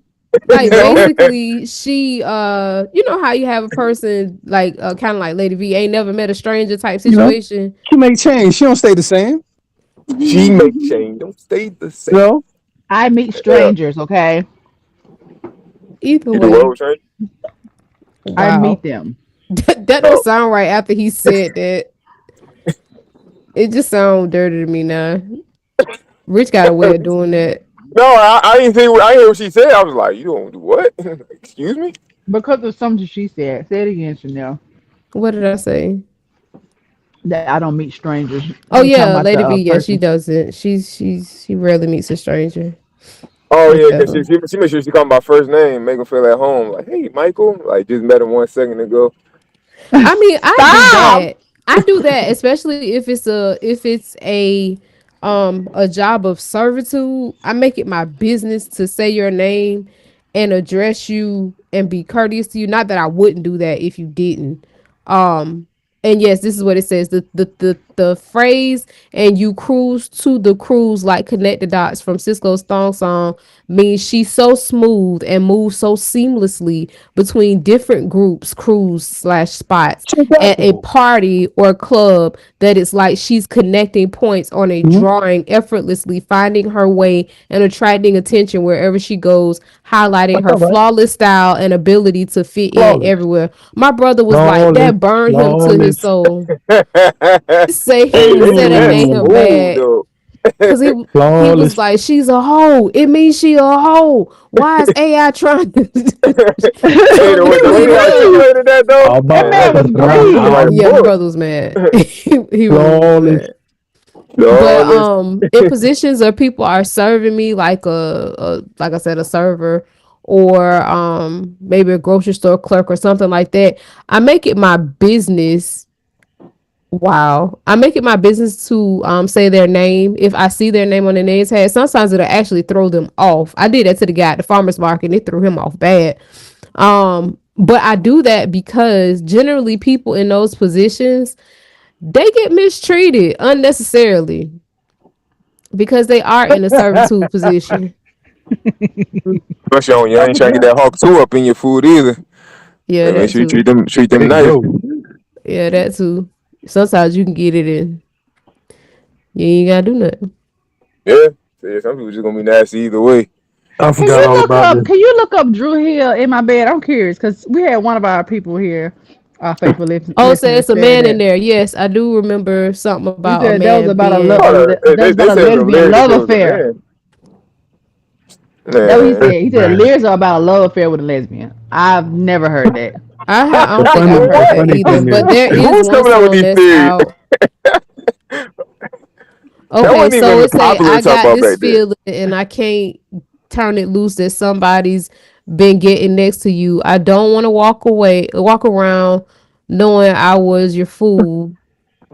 Like basically she you know how you have a person like kind of like Lady V ain't never met a stranger type situation. She may change. She don't stay the same. She make change. Don't stay the same. No. I meet strangers, okay? Either You do way, what, Shane? I meet them. that don't sound right after he said that. It just sounds dirty to me now. Rich got a way of doing that. No, I didn't think. I hear what she said. I was like, you don't do what? Excuse me? Because of something she said. Say it again, Chanel. What did I say? That I don't meet strangers. Oh I'm talking yeah, about Lady the, V. Yeah, she person. doesn't. She rarely meets a stranger. Oh Most yeah, because definitely. she make sure she call him by first name, make him feel at home. Like, hey, Michael, like just met him 1 second ago. I mean, Stop! I do that, especially if it's a job of servitude. I make it my business to say your name and address you and be courteous to you. Not that I wouldn't do that if you didn't. And yes, this is what it says. The phrase "and you cruise to the cruise like connect the dots" from Cisco's thong song means she's so smooth and moves so seamlessly between different groups, crews / spots at a party or club that it's like she's connecting points on a drawing, effortlessly finding her way and attracting attention wherever she goes, highlighting her flawless style and ability to fit in everywhere. My brother was like, that burned him to his soul. Say that made him mad. Because he was like, she's a hoe. It means she a hoe. Why is AI trying to That man was great. Yeah, my brother was mad. he was mad. But in positions where people are serving me like like I said, a server or maybe a grocery store clerk or something like that, I make it my business. Wow. I make it my business to say their name. If I see their name on the name tag, sometimes it'll actually throw them off. I did that to the guy at the farmer's market and it threw him off bad. But I do that because generally people in those positions, they get mistreated unnecessarily because they are in a servitude position. Plus, you ain't trying to get that Hawk 2 up in your food either. Yeah, Make that sure you too. treat them nice. Yeah, that too. Sometimes you can get it in. You ain't gotta do nothing. Yeah. Some people just gonna be nasty either way. I forgot all about this. Can you look up Drew Hill in my bed? I'm curious because we had one of our people here, our faithful listeners. So it's a man in there. Yes, I do remember something about a That was man about being. that was about a lesbian love affair. That's what he said. He said lyrics are about a love affair with a lesbian. I've never heard that. I don't think I've heard that either. But there is one song that's out. Okay, so it say I got this feeling and I can't turn it loose that somebody's been getting next to you. I don't want to walk around knowing I was your fool.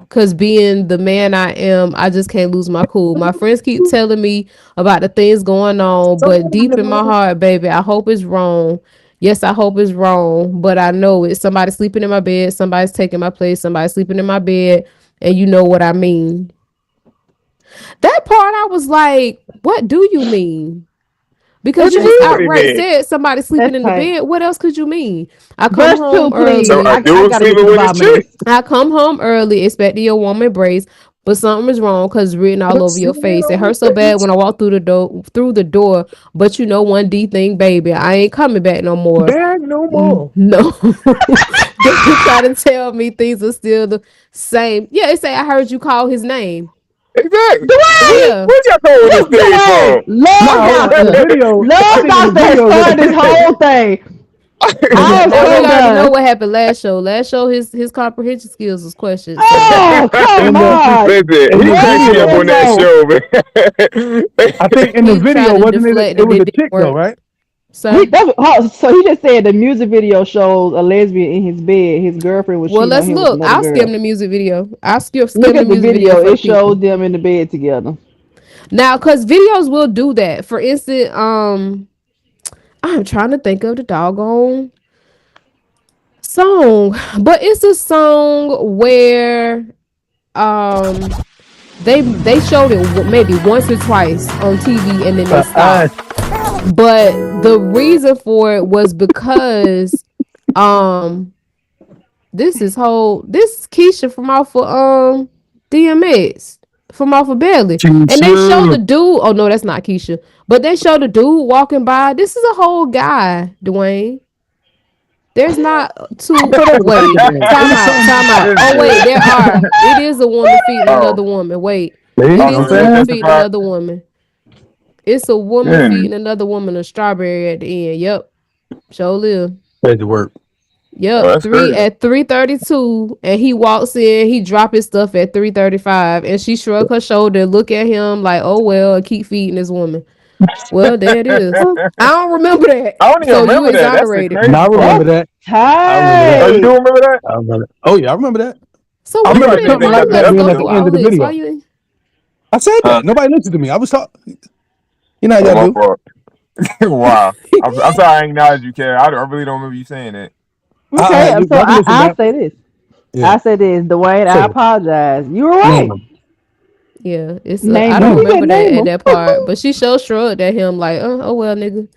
Cause being the man I am, I just can't lose my cool. My friends keep telling me about the things going on, but deep in my heart, baby, I hope it's wrong. Yes, I hope it's wrong, but I know it's somebody sleeping in my bed, somebody's taking my place, somebody's sleeping in my bed, and you know what I mean. That part, I was like, what do you mean? Because you just outright said somebody sleeping in the bed. What else could you mean? I come home early. So I come home early, expecting your warm embrace, but something is wrong because it's written all over your face. It hurts so bad when I walk through the door. But you know 1D thing, baby, I ain't coming back no more. No. You try to tell me things are still the same. Yeah, they say I heard you call his name. Exactly. Yeah. Where'd y'all go with this thing from? Love Doctor has started this whole thing. I already know what happened last show. Last show, his comprehension skills was questioned. Oh, come on. Listen, he cracked me up on that show, man. I think in the video, wasn't it? It was a chick, though, right? So he just said the music video shows a lesbian in his bed. His girlfriend was. Well, let's look. I'll skim the music video. Look at the music video. It shows them in the bed together. Now, because videos will do that. For instance, I'm trying to think of the doggone song, but it's a song where they showed it maybe once or twice on TV and then they stopped. But the reason for it was because this Keisha from off of DMX from off of Belly. And they show the dude. Oh no, that's not Keisha. But they show the dude walking by. This is a whole guy, Dwayne. There's not two. Wait, time out. Oh wait, there are. It is a woman feeding another woman. Wait, it is a woman feeding another woman. It's a woman feeding another woman a strawberry at the end. Yep, show live. Had to work. Yep, at 3:32, and he walks in. He drop his stuff at 3:35, and she shrug her shoulder, look at him like, "Oh well," and keep feeding this woman. Well, there it is. I don't remember that. I don't even remember that. I remember that. Hey, oh, you do remember that? I remember. Oh yeah, I remember that. So I remember at the end of the video. I said that. Nobody listened to me. I was talking. You know how y'all do. Wow. I'm sorry I acknowledge you, Karen. I really don't remember you saying that. Okay, so I say this. Yeah. I say this, Dwayne. I apologize. You were right. Yeah, it's. I don't remember that at that part, but she shrugged at him like, "Oh well, nigga."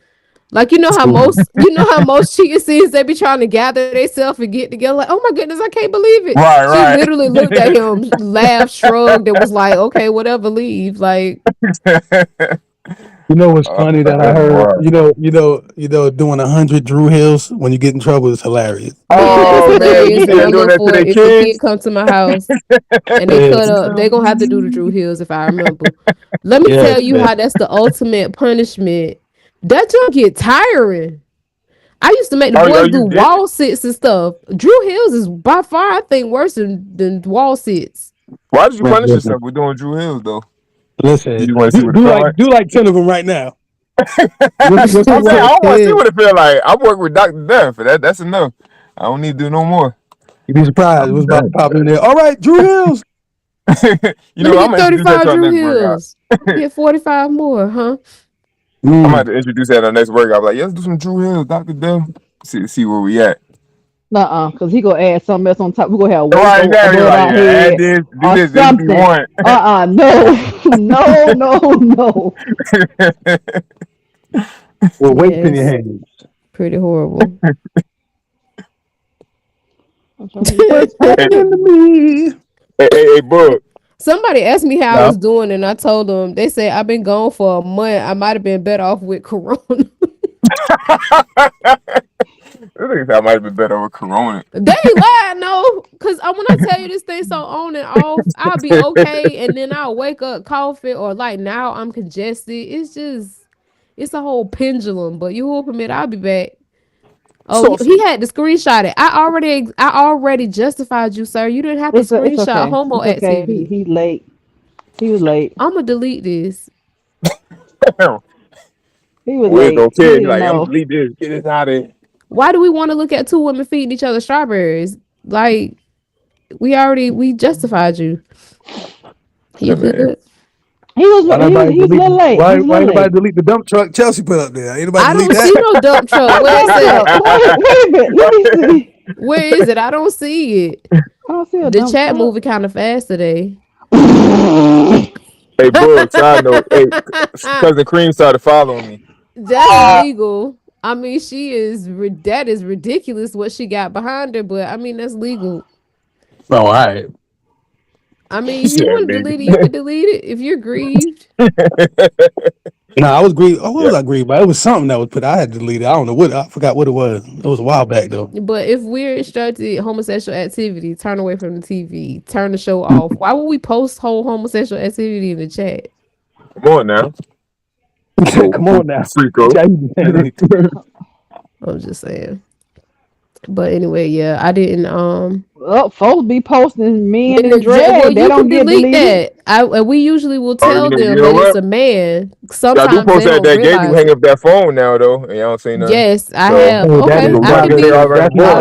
Like you know how most cheating scenes they be trying to gather themselves and get together. Like, oh my goodness, I can't believe it. Right. She literally looked at him, laughed, shrugged, and was like, "Okay, whatever, leave." Like. You know what's funny that I heard? You know, doing 100 Drew Hills when you get in trouble is hilarious. Oh, hilarious! If a kid come to my house and they cut up, they gonna have to do the Drew Hills if I remember. Let me tell you how that's the ultimate punishment. That junk get tiring. I used to make the boys do wall sits and stuff. Drew Hills is by far, I think, worse than wall sits. Why did you punish yourself with doing Drew Hills though? Listen, do like 10 of them right now. I want to see what it feel like. I work with Dr. Death. That's enough. I don't need to do no more. You'd be surprised. It was about to pop in there. All right, Drew Hills. I'm gonna 35 Drew Hills. Get 45 more, huh? I'm about to introduce that on our next workout. I'm like, let's do some Drew Hills, Dr. Death. See where we at. Because he gonna add something else on top. We gonna have add this, do this if you want. No. With weights in your hands. Pretty horrible. What's happening to me? Hey, Book. Somebody asked me how I was doing, and I told them. They said I've been gone for a month. I might have been better off with Corona. I think I might have been better with Corona. They lie, no, because when I tell you this thing so on and off, I'll be okay, and then I'll wake up coughing, or like now I'm congested. It's a whole pendulum. But you will permit, I'll be back. Oh, he had to screenshot it. I already justified you, sir. You didn't have to screenshot okay. homo activity. He's late. He was late. I'm gonna delete this. He was late. Okay, like I'm gonna delete this. Get this out of here. Why do we want to look at two women feeding each other strawberries? Like we justified you. You good? He's a little late. Why nobody delete the dump truck Chelsea put up there? Ain't nobody I don't delete see that? no dump truck. Where is it? Wait a minute. Let me see. Where is it? I don't see it. I don't see The chat moving kind of fast today. Hey, Book, side note. Hey, Cousin Cream started following me. That's illegal. I mean, that is ridiculous what she got behind her, but I mean, that's legal. Oh, all right. I mean, if you want to delete it, you can delete it if you're grieved. No, I was grieved. Oh, what was I grieved by? It was something that was put. I had to delete it. I don't know what. I forgot what it was. It was a while back though. But if we're instructed homosexual activity, turn away from the TV, turn the show off. Why would we post whole homosexual activity in the chat? Come on now. Come on now. I'm just saying. But anyway, yeah, I didn't. Folks be posting men in drag. Well, they you don't can get delete deleted. that. We usually will tell them that it's a man. Sometimes I do post they that don't game. You hang up that phone now though, and y'all don't say nothing. Yes, I have. Okay, I can be all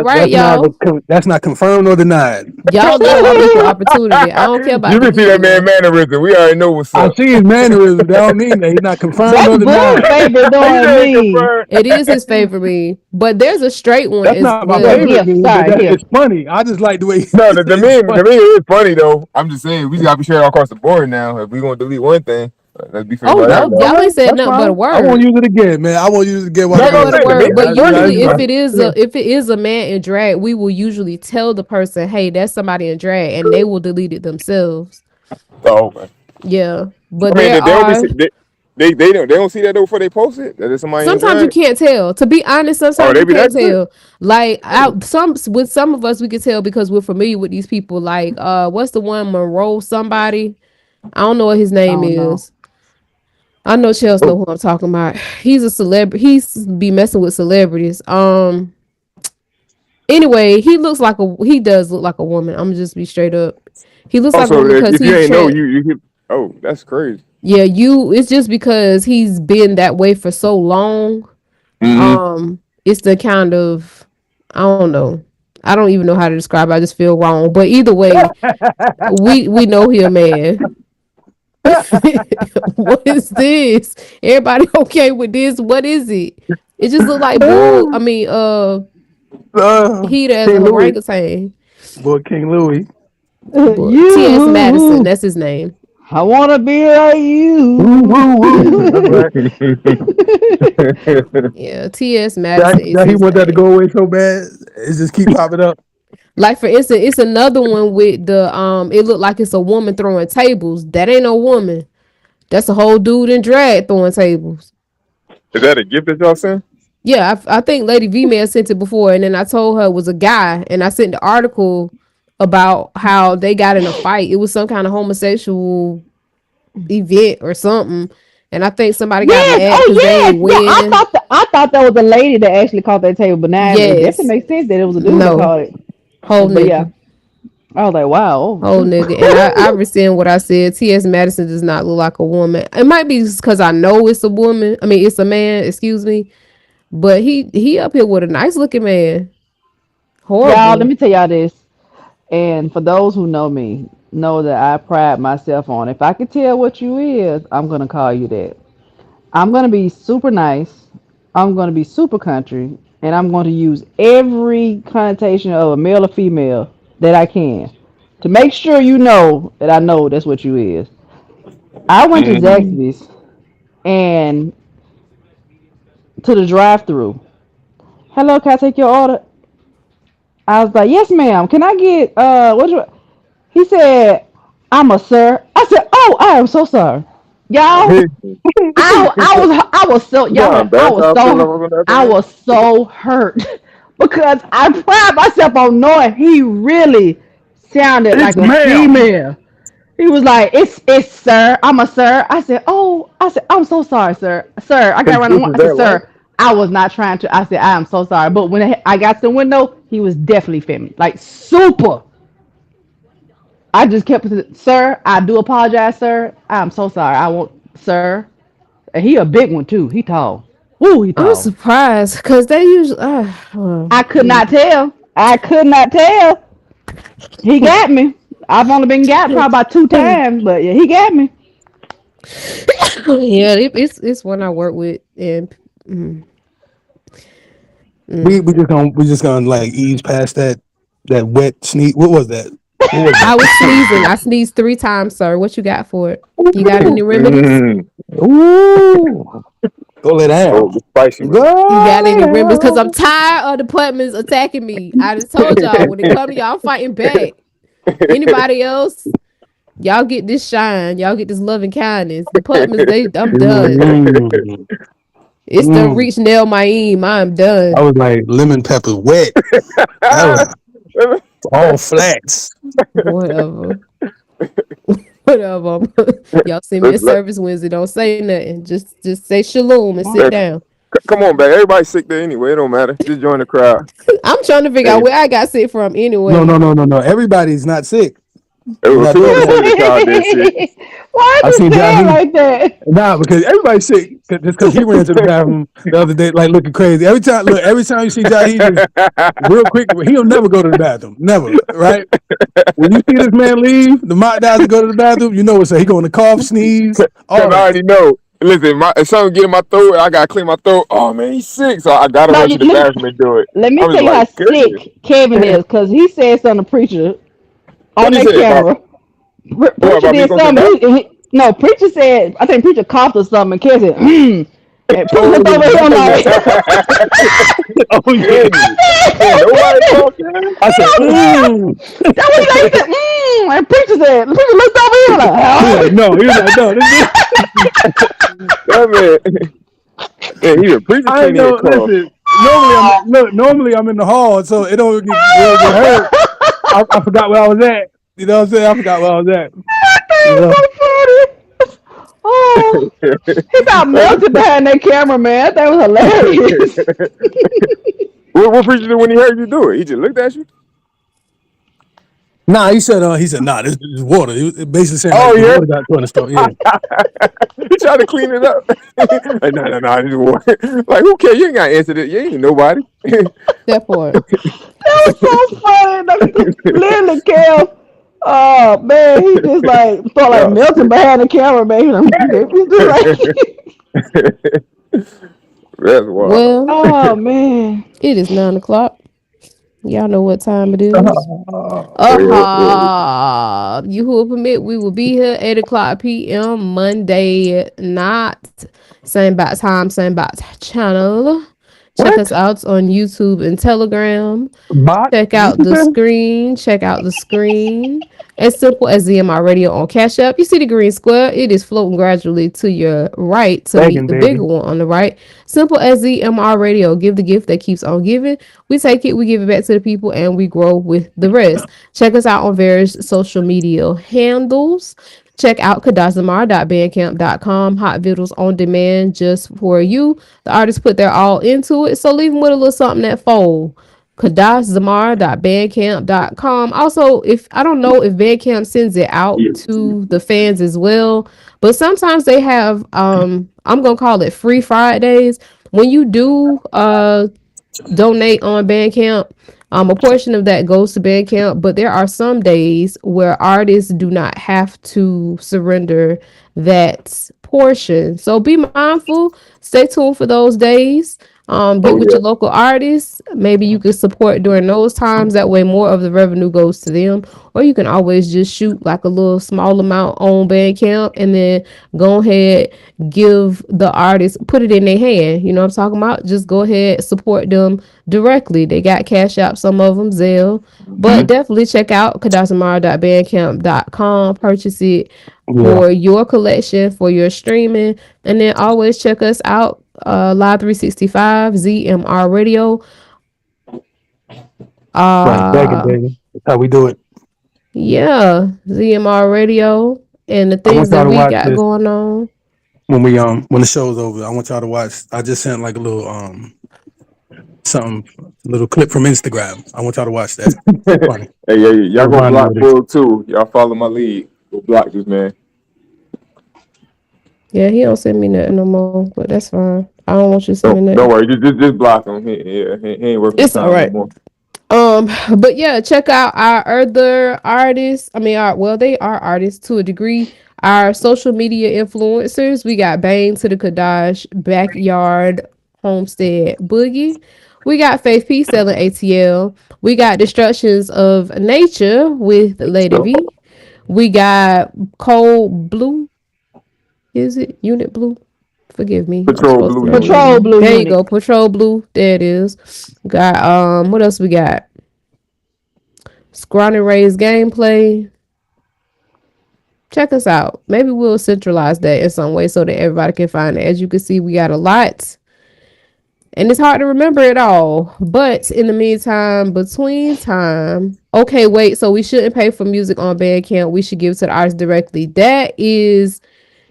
right, y'all. That's not confirmed or denied. Y'all know I'm equal opportunity. I don't care about. You can see that man mannerism. We already know what's up. I see his mannerism. That don't mean that he's not confirmed or denied. It is his favorite me, but there's a straight one. That's not my favorite meme, but it's funny. I just like the way. No, the meme is funny though. I'm just saying we gotta be sharing across the board now. If we gonna delete one thing, let's be fair. Oh no, y'all ain't said nothing but a word. I won't use it again, man. I won't use it again. But usually, if it is a man in drag, we will usually tell the person, "Hey, that's somebody in drag," and they will delete it themselves. Oh, okay. Yeah, but they don't see that though before they post it. That is somebody. Sometimes you can't tell. To be honest, sometimes you can't tell. Like with some of us, we can tell because we're familiar with these people. Like, what's the one Monroe? Somebody, I don't know what his name is. I know Chelsea know who I'm talking about. He's a celebrity. He's be messing with celebrities. Anyway, he does look like a woman. I'm just be straight up. He looks like a woman because he ain't know you. Oh, that's crazy. Yeah, it's just because he's been that way for so long. Mm-hmm. It's the kind of, I don't know. I don't even know how to describe it. I just feel wrong. But either way, we know he a man. What is this? Everybody okay with this? What is it? It just look like bull. I mean, he as an orangutan. Boy, King Louis. T.S. Madison, that's his name. I want to be like you. Yeah, T.S. Madison. He want that to go away so bad. It just keep popping up. Like for instance, it's another one with the it looked like it's a woman throwing tables. That ain't no woman. That's a whole dude in drag throwing tables. Is that a gift that y'all sent? Yeah, I think Lady V may have sent it before, and then I told her it was a guy, and I sent the article about how they got in a fight. It was some kind of homosexual event or something, and I think somebody got mad because they didn't win. I thought that was a lady that actually caught that table, but now it definitely makes sense that it was a dude that caught it. Whole nigga. Yeah. I was like, wow. Whole nigga. And I rescind what I said. T.S. Madison does not look like a woman. It might be because I know it's a woman. I mean, it's a man, excuse me. But he up here with a nice looking man. Horrible. Y'all, let me tell y'all this. And for those who know me, know that I pride myself on. If I could tell what you is, I'm going to call you that. I'm going to be super nice. I'm going to be super country. And I'm going to use every connotation of a male or female that I can to make sure you know that I know that's what you is. I went to Zaxby's and to the drive-thru. Hello, can I take your order? I was like, yes, ma'am. Can I get what you? He said, I'm a sir. I said, oh, I am so sorry, y'all. I was so y'all. I was so hurt because I pride myself on knowing he really sounded like a female. He was like, it's sir. I'm a sir. I said, I'm so sorry, sir. Sir, I got around. I said, sir, I was not trying to. I said, I am so sorry. But when I got to the window, he was definitely feminine, like super. I just kept it, sir. I do apologize, sir. I'm so sorry. I won't, sir. And he a big one too. He tall. Woo, he tall. I'm surprised because they usually. I could not tell. He got me. I've only been got probably about 2 times, but yeah, he got me. Yeah, it's one I work with, and we just gonna like ease past that wet sneeze. What was that? I was sneezing. I sneezed 3 times, sir. What you got for it? You got any remedies? Ooh. Go lay down. You got any remedies? Because I'm tired of the departments attacking me. I just told y'all when it comes to y'all, I'm fighting back. Anybody else? Y'all get this shine. Y'all get this love and kindness. Departments, I'm done. It's the reach nail my aim. I'm done. I was like lemon pepper wet. That was all flats. Whatever. Y'all send me a service Wednesday. Don't say nothing. Just say shalom and sit down. Come on back. Everybody's sick there anyway. It don't matter. Just join the crowd. I'm trying to figure out where I got sick from anyway. No. Everybody's not sick. Why I seen John like that? Nah, because everybody's sick. Just because he ran to the bathroom the other day, like looking crazy. Every time you see John, he just real quick. He'll never go to the bathroom. Never, right? When you see this man leave, the mock dies to go to the bathroom. You know what's he going to cough, sneeze. I already know. Listen, if something get in my throat, I gotta clean my throat. Oh man, he's sick, so I gotta run to the bathroom and do it. Let me tell you how sick Kevin is, because he said something to preacher on that camera. Preacher did something. Preacher said, I think preacher coughed or something, and Kevin said, and preacher looked over here like, oh yeah. Nobody talking. I said, That was like, he said, and preacher looked over here like, no. He was like, no. That man. Yeah, he a preacher. I know. Listen, normally I'm in the hall, so it don't get hurt. I forgot where I was at. You know what I'm saying? I forgot where I was at. Oh, he got melted behind that camera, man. That was hilarious. What preacher did when he heard you do it? He just looked at you? Nah, he said, nah, this is water. He was basically saying, water got put in the store. Yeah. He tried to clean it up. Like, no, this is water. Like, who cares? You ain't got to answer this. You ain't nobody. That part. That was so funny. Literally, Kel. Oh man, he just like felt like melting behind the camera, man. That's wild. Well, oh man, it is 9:00. Y'all know what time it is. You who will permit, we will be here 8:00 p.m. Monday night. Same bat time, same bat channel. Check us out on YouTube and Telegram. Check out the screen. As simple as ZMR Radio on Cash App. You see the green square? It is floating gradually to your right to meet the bigger one on the right. Simple as ZMR Radio. Give the gift that keeps on giving. We take it, we give it back to the people, and we grow with the rest. Check us out on various social media handles. Check out Q'dashZamar.bandcamp.com. Hot videos on demand just for you. The artists put their all into it, so leave them with a little something that fold. Q'dashZamar.bandcamp.com. Also, if I don't know if Bandcamp sends it out to the fans as well, but sometimes they have I'm gonna call it free Fridays. When you do donate on Bandcamp, a portion of that goes to Bandcamp, but there are some days where artists do not have to surrender that portion. So be mindful. Stay tuned for those days. Get with your local artists. Maybe you could support during those times. That way, more of the revenue goes to them. Or you can always just shoot like a little small amount on Bandcamp and then go ahead, give the artist, put it in their hand. You know what I'm talking about? Just go ahead, support them directly. They got Cash App, some of them, Zelle. But definitely check out qdashzamar.bandcamp.com. Purchase it for your collection, for your streaming. And then always check us out. Live 365 ZMR Radio. Right, baby. That's how we do it. Yeah, ZMR Radio and the things that we got going on. When the show's over, I want y'all to watch. I just sent like a little little clip from Instagram. I want y'all to watch that. Funny. Hey, y'all go block Bull too. Y'all follow my lead. Go block this man. Yeah, he don't send me nothing no more, but that's fine. I don't want you to send me nothing. Don't worry, just block him. He ain't working. It's all right. But yeah, check out our other artists. They are artists to a degree. Our social media influencers. We got Bane to the Q'dash Backyard Homestead Boogie. We got Faith P selling ATL. We got Destructions of Nature with Lady V. We got Cold Blue. Is it Unit Blue? Forgive me. Patrol Blue. Patrol Blue. There you go. Patrol Blue. There it is. Got what else we got? Scrawny Ray's gameplay. Check us out. Maybe we'll centralize that in some way so that everybody can find it. As you can see, we got a lot. And it's hard to remember it all. But in the meantime, between time, okay, wait. So we shouldn't pay for music on Bandcamp. We should give it to the artist directly. That is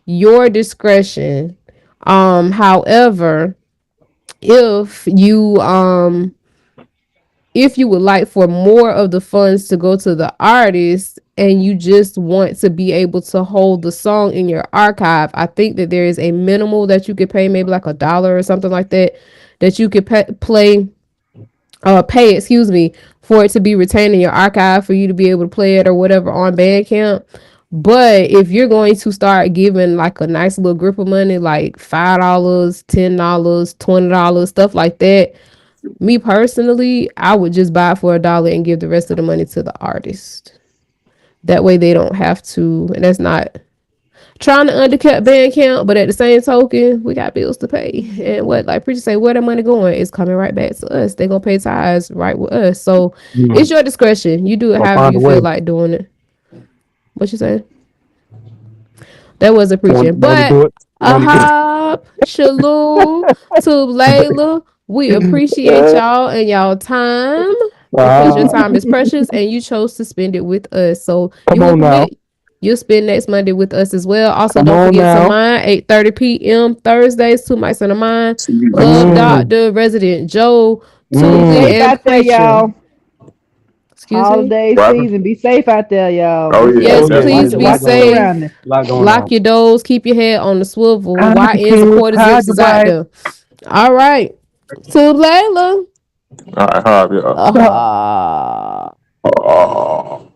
your discretion. However, if you would like for more of the funds to go to the artist and you just want to be able to hold the song in your archive, I think that there is a minimal that you could pay, maybe like $1 or something like that you could pay, for it to be retained in your archive for you to be able to play it or whatever on Bandcamp. But if you're going to start giving like a nice little grip of money, like $5, $10, $20, stuff like that, me personally, I would just buy it for $1 and give the rest of the money to the artist. That way they don't have to, and that's not trying to undercut Bandcamp, but at the same token, we got bills to pay. And what, like Preacher say, where the money going is coming right back to us. They're going to pay tithes right with us. So it's your discretion. You do it however you feel like doing it. What you say? That wasn't preaching. But ahab, shalom to Layla. We appreciate y'all and y'all time. Because your time is precious and you chose to spend it with us. So you'll spend next Monday with us as well. Also, don't forget to mine, 8:30 p.m. Thursdays, 2 mics on the mind. Love Dr. Resident Joe. Safe out there, y'all. Holiday season. Be safe out there, y'all. Yes, please be safe. Lock your doors. Keep your head on the swivel. YN supporters is out there. All right. To Layla. All right,